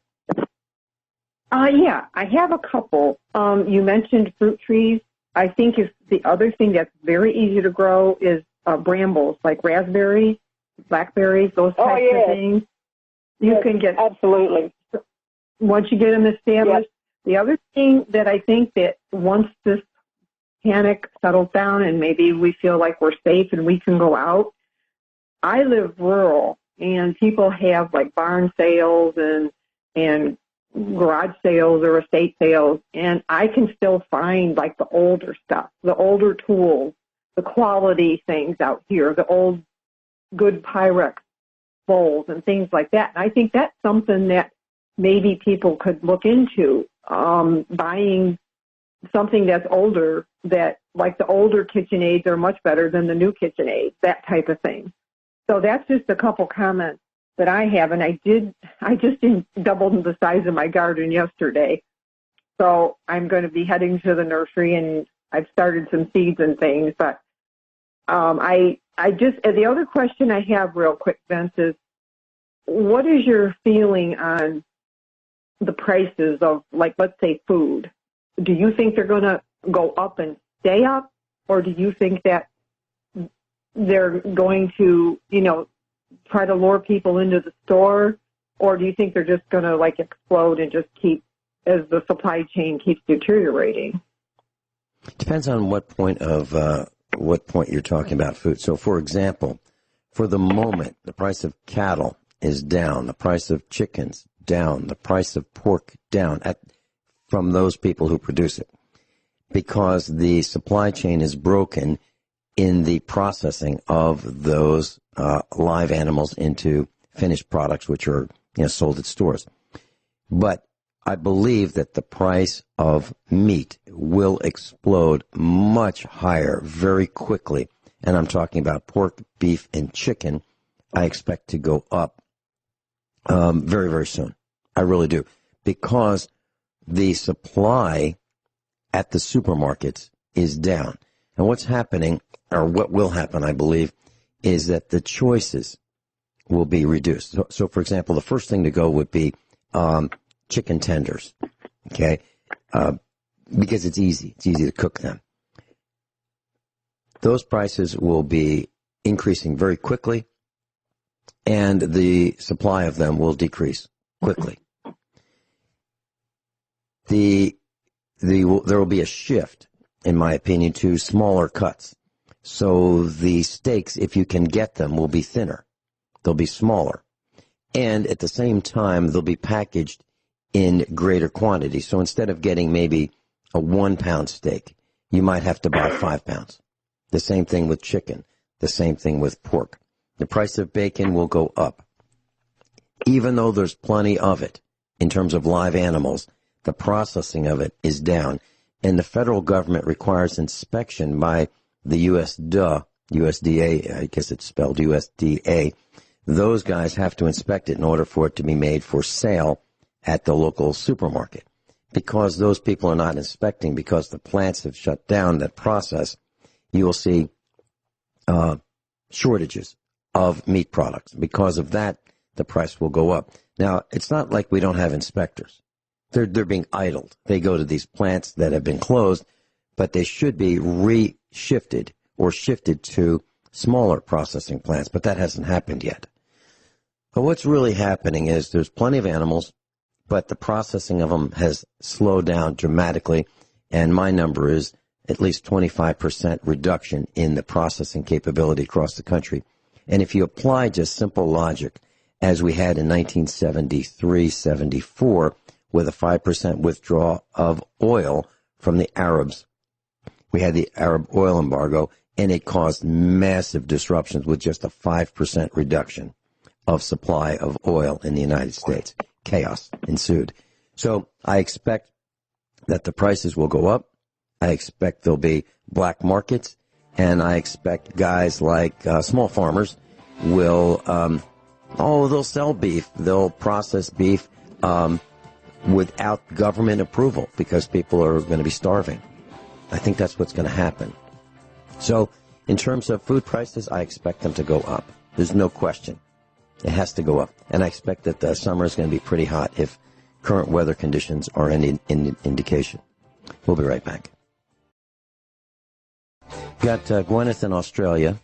Yeah, I have a couple. You mentioned fruit trees. I think is the other thing that's very easy to grow is brambles, like raspberries, blackberries, those types of things. You can get absolutely once you get them established. Yes. The other thing that I think that once this panic settles down and maybe we feel like we're safe and we can go out, I live rural and people have like barn sales and garage sales or estate sales, and I can still find like the older stuff, the older tools, the quality things out here, the old good Pyrex bowls and things like that. And I think that's something that maybe people could look into, buying something that's older, that like the older KitchenAids are much better than the new KitchenAids, that type of thing. So that's just a couple comments that I have, and I just doubled the size of my garden yesterday. So I'm going to be heading to the nursery, and I've started some seeds and things. But the other question I have real quick, Vince, is what is your feeling on the prices of, like, let's say food? Do you think they're going to go up and stay up, or do you think that they're going to, try to lure people into the store, or do you think they're just going to like explode and just keep, as the supply chain keeps deteriorating? Depends on what point you're talking about food. So, for example, for the moment, the price of cattle is down, the price of chickens down, the price of pork down from those people who produce it, because the supply chain is broken in the processing of those live animals into finished products, which are sold at stores. But I believe that the price of meat will explode much higher very quickly. And I'm talking about pork, beef, and chicken. I expect to go up very, very soon. I really do. Because the supply at the supermarkets is down. And what's happening, or what will happen, I believe, is that the choices will be reduced. So for example, the first thing to go would be chicken tenders, okay, because it's easy. It's easy to cook them. Those prices will be increasing very quickly, and the supply of them will decrease quickly. There will be a shift, in my opinion, to smaller cuts. So the steaks, if you can get them, will be thinner. They'll be smaller. And at the same time, they'll be packaged in greater quantity. So instead of getting maybe a 1-pound steak, you might have to buy 5 pounds. The same thing with chicken. The same thing with pork. The price of bacon will go up. Even though there's plenty of it in terms of live animals, the processing of it is down. And the federal government requires inspection by the USDA, I guess it's spelled USDA. Those guys have to inspect it in order for it to be made for sale at the local supermarket. Because those people are not inspecting, because the plants have shut down that process, you will see shortages of meat products. Because of that, the price will go up. Now, it's not like we don't have inspectors. They're being idled. They go to these plants that have been closed, but they should be shifted to smaller processing plants, but that hasn't happened yet. But what's really happening is there's plenty of animals, but the processing of them has slowed down dramatically, and my number is at least 25% reduction in the processing capability across the country. And if you apply just simple logic, as we had in 1973-74, with a 5% withdrawal of oil from the Arabs, we had the Arab oil embargo, and it caused massive disruptions with just a 5% reduction of supply of oil in the United States. Chaos ensued. So I expect that the prices will go up. I expect there'll be black markets, and I expect guys like small farmers will, they'll sell beef. They'll process beef without government approval because people are going to be starving. I think that's what's going to happen. So in terms of food prices, I expect them to go up. There's no question. It has to go up. And I expect that the summer is going to be pretty hot if current weather conditions are any indication. We'll be right back. Got Guineith in Australia,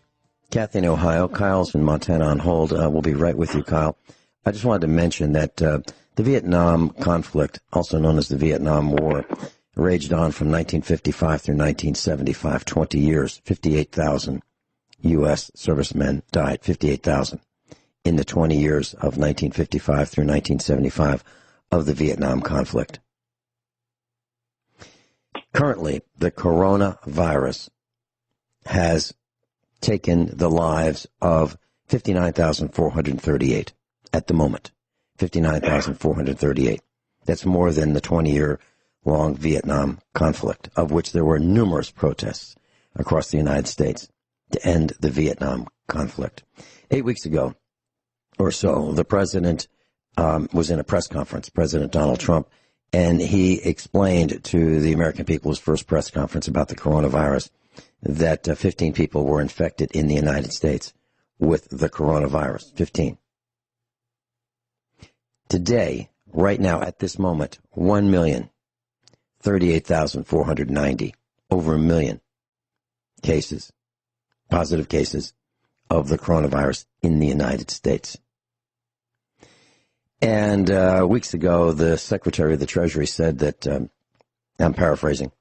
Cathy in Ohio, Kyle's in Montana on hold. We'll be right with you, Kyle. I just wanted to mention that the Vietnam conflict, also known as the Vietnam War, raged on from 1955 through 1975, 20 years. 58,000 U.S. servicemen died, 58,000 in the 20 years of 1955 through 1975 of the Vietnam conflict. Currently, the coronavirus has taken the lives of 59,438 at the moment. 59,438. That's more than the 20-year-long Vietnam conflict, of which there were numerous protests across the United States to end the Vietnam conflict. 8 weeks ago or so, the president was in a press conference, President Donald Trump, and he explained to the American people, his first press conference about the coronavirus, that 15 people were infected in the United States with the coronavirus. 15. Today, right now, at this moment, 1,038,490, over 1 million cases, positive cases of the coronavirus in the United States. And weeks ago, the Secretary of the Treasury said that, I'm paraphrasing,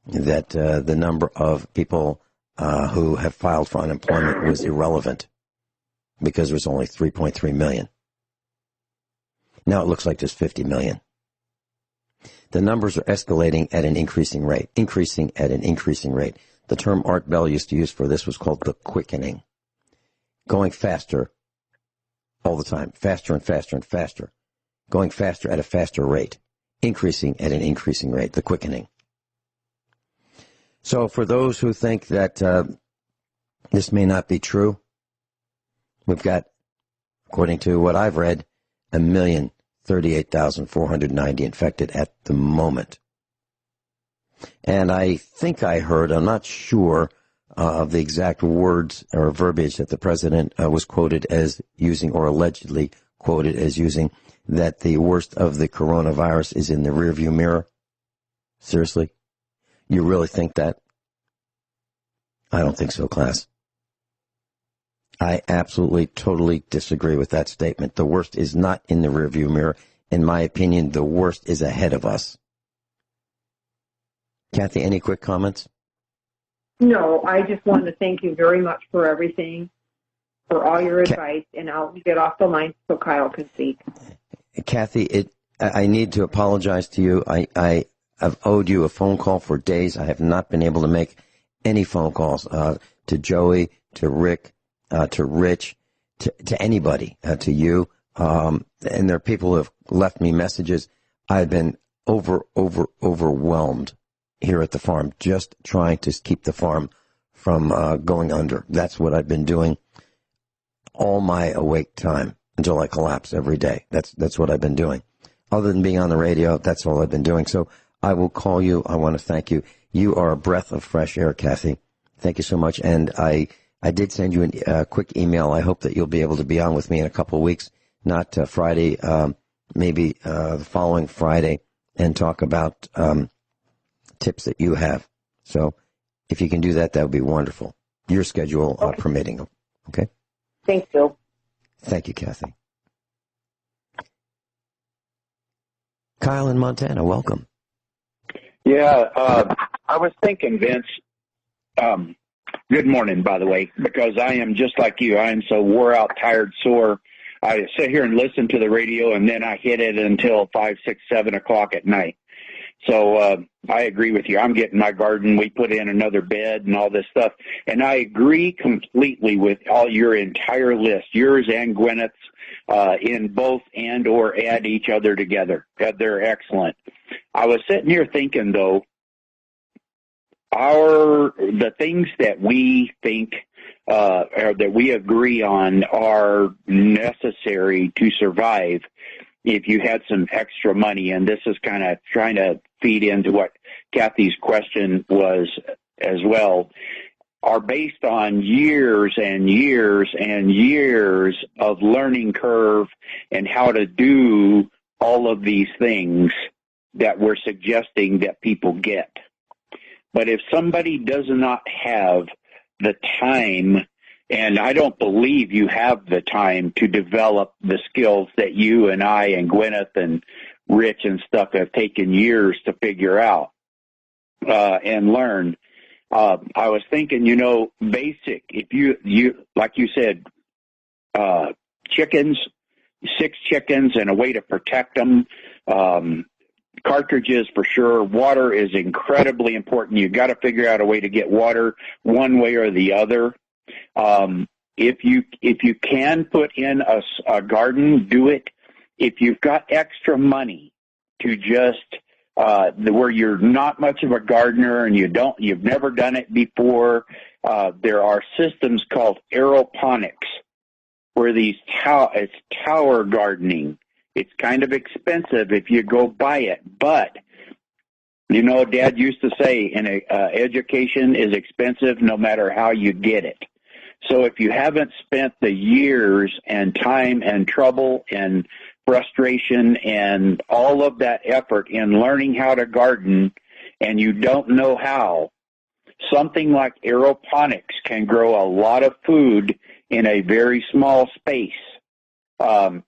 that the number of people who have filed for unemployment was irrelevant because there's only 3.3 million. Now it looks like there's 50 million. The numbers are escalating at an increasing rate. The term Art Bell used to use for this was called the quickening. Going faster all the time, faster and faster and faster. Going faster at a faster rate. Increasing at an increasing rate, the quickening. So for those who think that this may not be true, we've got, according to what I've read, 1,038,490 infected at the moment. And I think I heard, I'm not sure of the exact words or verbiage that the president was quoted as using or allegedly quoted as using that the worst of the coronavirus is in the rearview mirror? Seriously? You really think that? I don't think so, class. I absolutely, totally disagree with that statement. The worst is not in the rearview mirror. In my opinion, the worst is ahead of us. Cathy, any quick comments? No, I just wanted to thank you very much for everything, for all your advice, and I'll get off the line so Kyle can speak. Cathy, I need to apologize to you. I have owed you a phone call for days. I have not been able to make any phone calls to Joey, to Rick, to Rich, to anybody, to you. And there are people who have left me messages. I've been overwhelmed here at the farm, just trying to keep the farm from going under. That's what I've been doing all my awake time until I collapse every day. That's what I've been doing. Other than being on the radio, that's all I've been doing. So I will call you. I want to thank you. You are a breath of fresh air, Cathy. Thank you so much. And I did send you a quick email. I hope that you'll be able to be on with me in a couple of weeks, not Friday, maybe the following Friday, and talk about tips that you have. So if you can do that, that would be wonderful. Your schedule permitting. Okay? Thanks, Bill. Thank you, Cathy. Kyle in Montana, welcome. Yeah, I was thinking, Vince, good morning, by the way, because I am just like you. I am so wore out, tired, sore. I sit here and listen to the radio, and then I hit it until 5, 6, 7 o'clock at night. So I agree with you. I'm getting my garden. We put in another bed and all this stuff. And I agree completely with all your entire list, yours and Guineith's, in both and or add each other together. They're excellent. I was sitting here thinking, though, the things that we think or that we agree on are necessary to survive if you had some extra money, and this is kind of trying to feed into what Cathy's question was as well, are based on years and years and years of learning curve and how to do all of these things that we're suggesting that people get. But if somebody does not have the time, and I don't believe you have the time to develop the skills that you and I and Guineith and Rich and stuff have taken years to figure out and learn. I was thinking, basic, if you like you said, chickens, 6 chickens and a way to protect them, cartridges for sure. Water is incredibly important. You got to figure out a way to get water one way or the other. If you can put in a garden, do it. If you've got extra money to just where you're not much of a gardener and you've never done it before, there are systems called aeroponics where it's tower gardening. It's kind of expensive if you go buy it, but Dad used to say, education is expensive no matter how you get it. So if you haven't spent the years and time and trouble and frustration and all of that effort in learning how to garden and you don't know how, something like aeroponics can grow a lot of food in a very small space.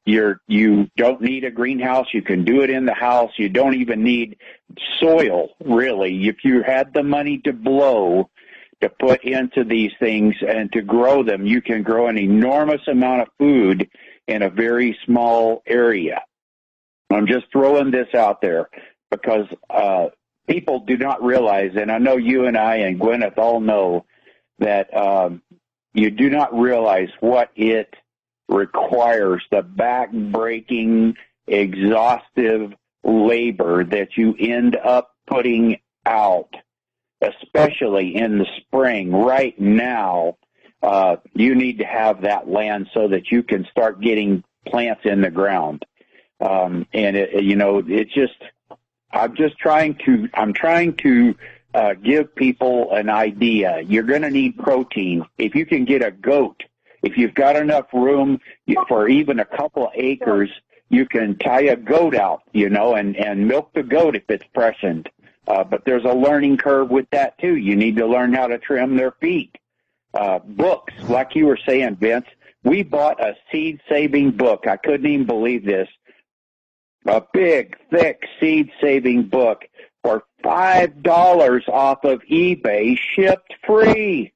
You don't need a greenhouse. You can do it in the house. You don't even need soil, really. If you had the money to blow to put into these things and to grow them, you can grow an enormous amount of food in a very small area. I'm just throwing this out there because people do not realize, and I know you and I and Guineith all know, that you do not realize what it requires, the back-breaking, exhaustive labor that you end up putting out, especially in the spring. Right now, you need to have that land so that you can start getting plants in the ground. I'm trying to give people an idea. You're going to need protein. If you can get a goat If you've got enough room for even a couple of acres, you can tie a goat out, and milk the goat if it's pressured. But there's a learning curve with that, too. You need to learn how to trim their feet. Books, like you were saying, Vince, we bought a seed-saving book. I couldn't even believe this. A big, thick seed-saving book for $5 off of eBay, shipped free.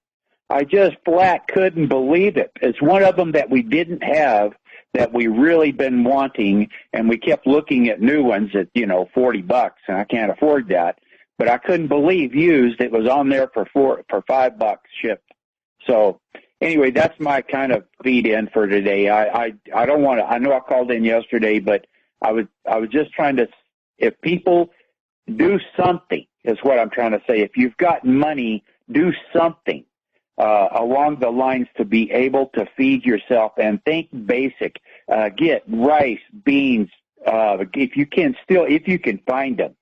I just flat couldn't believe it. It's one of them that we didn't have that we really been wanting, and we kept looking at new ones at, $40, and I can't afford that. But I couldn't believe used. It was on there for $5 shipped. So anyway, that's my kind of feed in for today. I don't want to. I know I called in yesterday, but I was just trying to. If people do something, is what I'm trying to say. If you've got money, do something along the lines to be able to feed yourself, and think basic. Get rice, beans, if you can find them.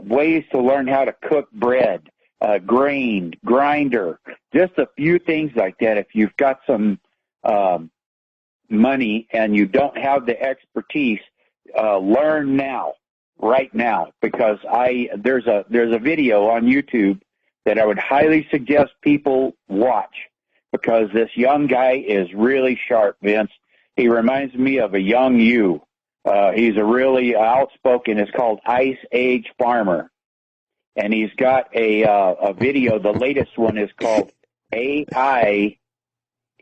Ways to learn how to cook bread, grinder, just a few things like that. If you've got some money and you don't have the expertise, learn now, right now, because there's a video on YouTube that I would highly suggest people watch, because this young guy is really sharp, Vince. He reminds me of a young you. He's a really outspoken. It's called Ice Age Farmer, and he's got a video. The latest one is called AI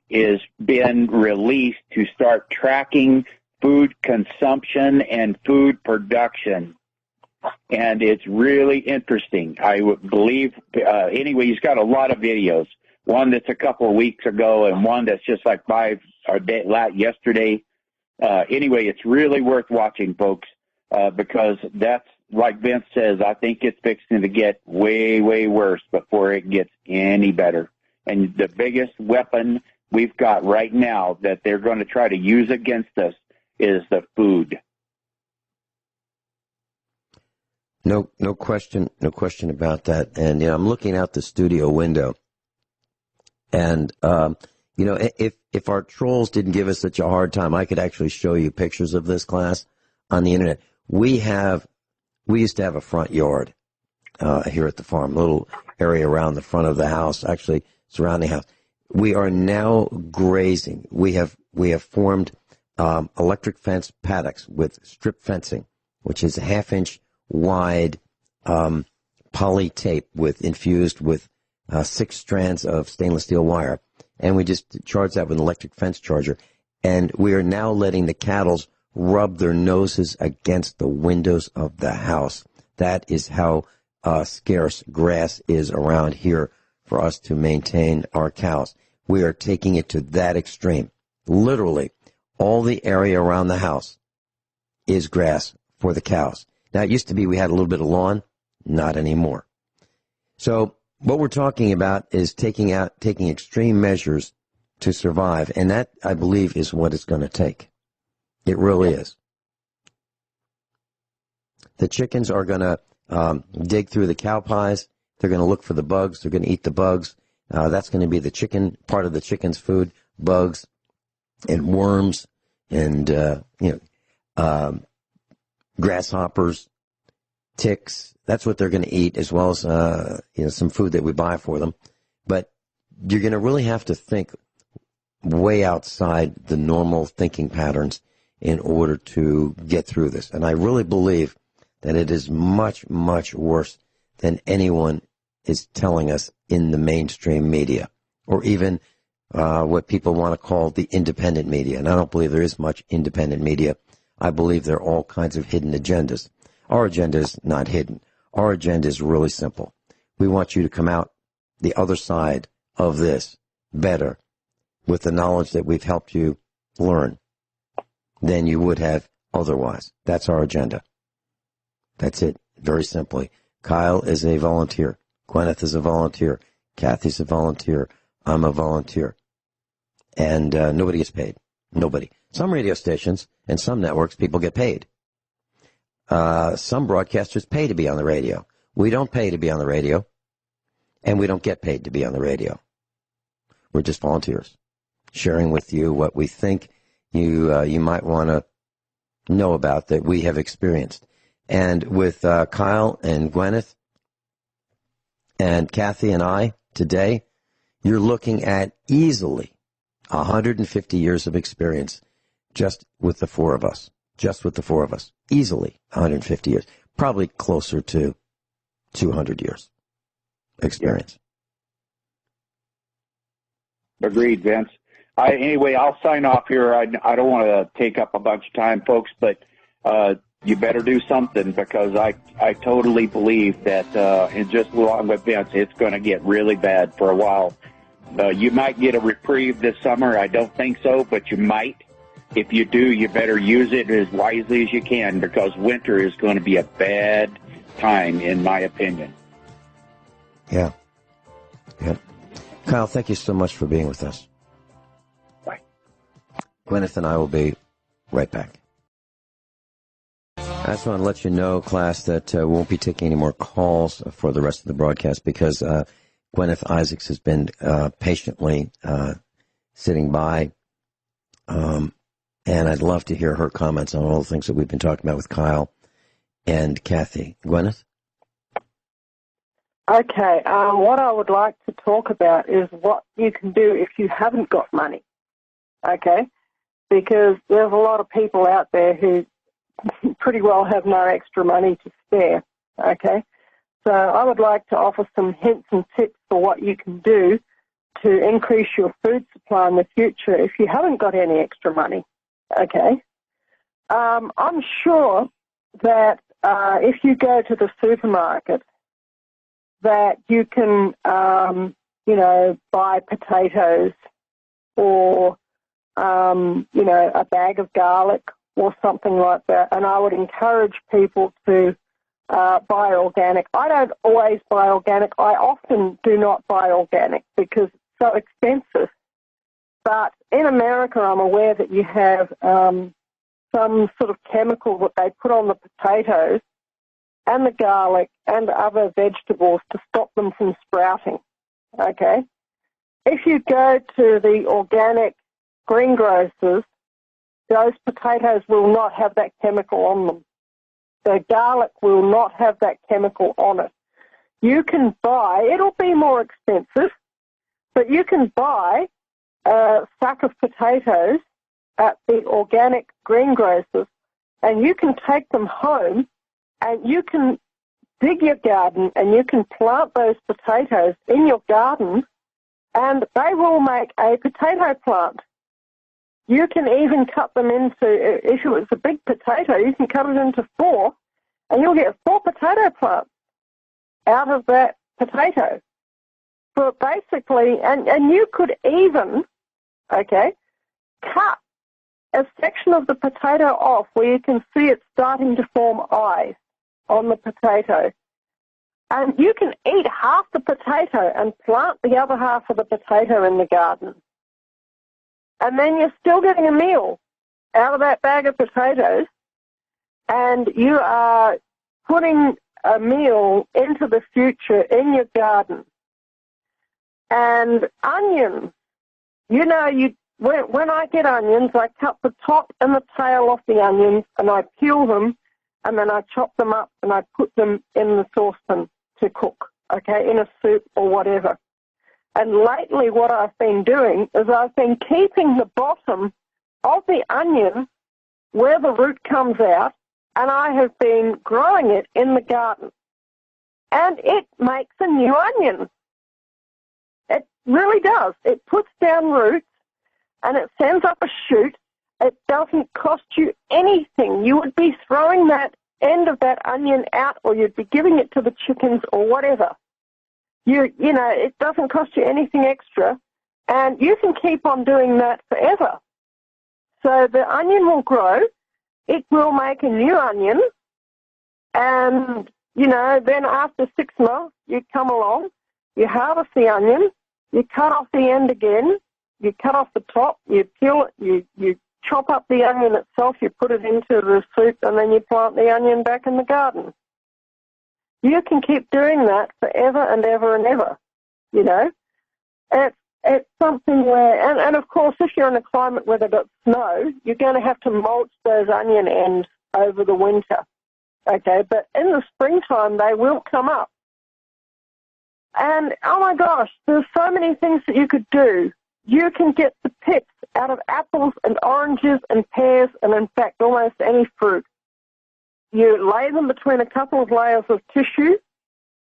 is been released to start tracking food consumption and food production. And it's really interesting. I would believe, anyway, he's got a lot of videos. One that's a couple of weeks ago and one that's just like yesterday. Anyway, it's really worth watching, folks, because that's, like Vince says, I think it's fixing to get way, way worse before it gets any better. And the biggest weapon we've got right now that they're going to try to use against us is the food. No question about that. And I'm looking out the studio window, and if our trolls didn't give us such a hard time, I could actually show you pictures of this class on the internet. We used to have a front yard here at the farm, a little area around the front of the house, actually surrounding the house. We are now grazing. We have formed electric fence paddocks with strip fencing, which is a half-inch wide poly tape infused with 6 strands of stainless steel wire. And we just charge that with an electric fence charger. And we are now letting the cattle rub their noses against the windows of the house. That is how scarce grass is around here for us to maintain our cows. We are taking it to that extreme. Literally, all the area around the house is grass for the cows. Now, it used to be we had a little bit of lawn. Not anymore. So what we're talking about is taking extreme measures to survive, and that, I believe, is what it's going to take. It really is. The chickens are going to dig through the cow pies. They're going to look for the bugs. They're going to eat the bugs. That's going to be the part of the chicken's food, bugs and worms and grasshoppers, ticks. That's what they're going to eat, as well as some food that we buy for them. But you're going to really have to think way outside the normal thinking patterns in order to get through this. And I really believe that it is much, much worse than anyone is telling us in the mainstream media, or even what people want to call the independent media. And I don't believe there is much independent media. I believe there are all kinds of hidden agendas. Our agenda is not hidden. Our agenda is really simple. We want you to come out the other side of this better with the knowledge that we've helped you learn than you would have otherwise. That's our agenda. That's it, very simply. Kyle is a volunteer. Guineith is a volunteer. Cathy's a volunteer. I'm a volunteer. And nobody gets paid. Nobody. Some radio stations and some networks, people get paid. Some broadcasters pay to be on the radio. We don't pay to be on the radio, and we don't get paid to be on the radio. We're just volunteers. sharing with you what we think you might want to know about that we have experienced. And with Kyle and Guineith and Cathy and I today, you're looking at easily 150 years of experience just with the four of us. Just with the four of us. Easily 150 years. Probably closer to 200 years experience. Agreed, Vince. Anyway, I'll sign off here. I don't want to take up a bunch of time, folks, but you better do something, because I totally believe that, and just along with Vince, it's going to get really bad for a while. You might get a reprieve this summer. I don't think so, but you might. If you do, you better use it as wisely as you can, because winter is going to be a bad time, in my opinion. Yeah. Kyle, thank you so much for being with us. Bye. Guineith and I will be right back. I just want to let you know, class, that we won't be taking any more calls for the rest of the broadcast, because Guineith Isaacs has been patiently sitting by. And I'd love to hear her comments on all the things that we've been talking about with Kyle and Cathy. Guineith? Okay, what I would like to talk about is what you can do if you haven't got money, okay? Because there's a lot of people out there who pretty well have no extra money to spare, okay? So I would like to offer some hints and tips for what you can do to increase your food supply in the future if you haven't got any extra money, okay? I'm sure that if you go to the supermarket, that you can, buy potatoes or, a bag of garlic or something like that. And I would encourage people to buy organic. I don't always buy organic. I often do not buy organic because it's so expensive. But in America, I'm aware that you have some sort of chemical that they put on the potatoes and the garlic and other vegetables to stop them from sprouting, okay? If you go to the organic greengrocers, those potatoes will not have that chemical on them. The garlic will not have that chemical on it. You can buy, it'll be more expensive, but you can buy a sack of potatoes at the organic greengrocers, and you can take them home and you can dig your garden and you can plant those potatoes in your garden, and they will make a potato plant. You can even cut them into, if it was a big potato, you can cut it into 4, and you'll get 4 potato plants out of that potato. So basically, and you could even, okay, cut a section of the potato off where you can see it starting to form eyes on the potato. And you can eat half the potato and plant the other half of the potato in the garden. And then you're still getting a meal out of that bag of potatoes, and you are putting a meal into the future in your garden. And onions, when I get onions, I cut the top and the tail off the onions, and I peel them, and then I chop them up, and I put them in the saucepan to cook, okay, in a soup or whatever. And lately what I've been doing is I've been keeping the bottom of the onion where the root comes out, and I have been growing it in the garden. And it makes a new onion. It really does. It puts down roots, and it sends up a shoot. It doesn't cost you anything. You would be throwing that end of that onion out, or you'd be giving it to the chickens or whatever. It doesn't cost you anything extra, and you can keep on doing that forever. So the onion will grow, it will make a new onion, and, then after 6 months, you come along, you harvest the onion, you cut off the end again, you cut off the top, you peel it, you chop up the onion itself, you put it into the soup, and then you plant the onion back in the garden. You can keep doing that forever and ever and ever, It's it's something where, and of course, if you're in a climate where they've got snow, you're going to have to mulch those onion ends over the winter. Okay, but in the springtime, they will come up. And, oh my gosh, there's so many things that you could do. You can get the pips out of apples and oranges and pears and, in fact, almost any fruit. You lay them between a couple of layers of tissue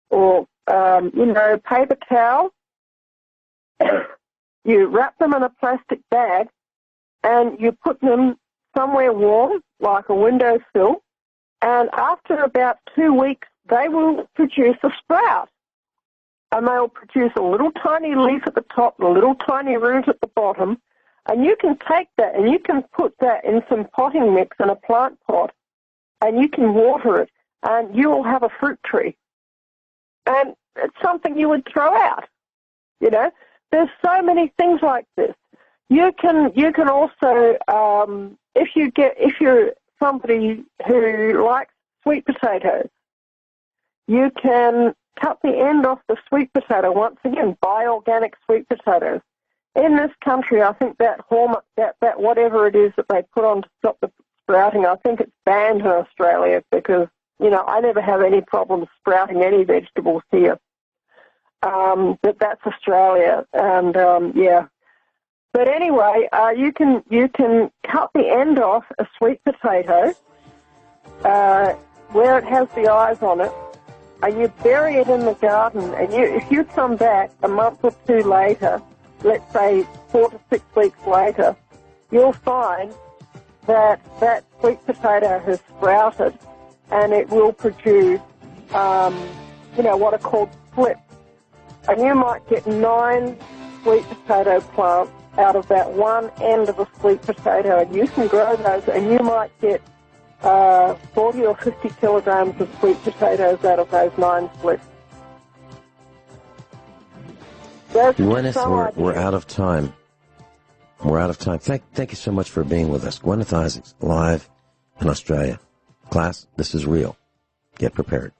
or, paper towel. You wrap them in a plastic bag and you put them somewhere warm, like a windowsill, and after about 2 weeks, they will produce a sprout. And they'll produce a little tiny leaf at the top, a little tiny root at the bottom, and you can take that and you can put that in some potting mix in a plant pot, and you can water it, and you will have a fruit tree. And it's something you would throw out. You know, there's so many things like this. You can also, if you're somebody who likes sweet potatoes, you can cut the end off the sweet potato. Once again, buy organic sweet potatoes. In this country, I think that hormone, that whatever it is that they put on to stop the sprouting, I think it's banned in Australia because, I never have any problems sprouting any vegetables here. But that's Australia, and yeah. But anyway, you can cut the end off a sweet potato where it has the eyes on it, and you bury it in the garden. And if you come back a month or two later, let's say 4 to 6 weeks later, you'll find that sweet potato has sprouted, and it will produce, what are called slips. And you might get 9 sweet potato plants out of that one end of a sweet potato, and you can grow those, and you might get 40 or 50 kilograms of sweet potatoes out of those 9 slips. Guineith, we're out of time. We're out of time. Thank you so much for being with us. Guineith Isaacs, live in Australia. Class, this is real. Get prepared.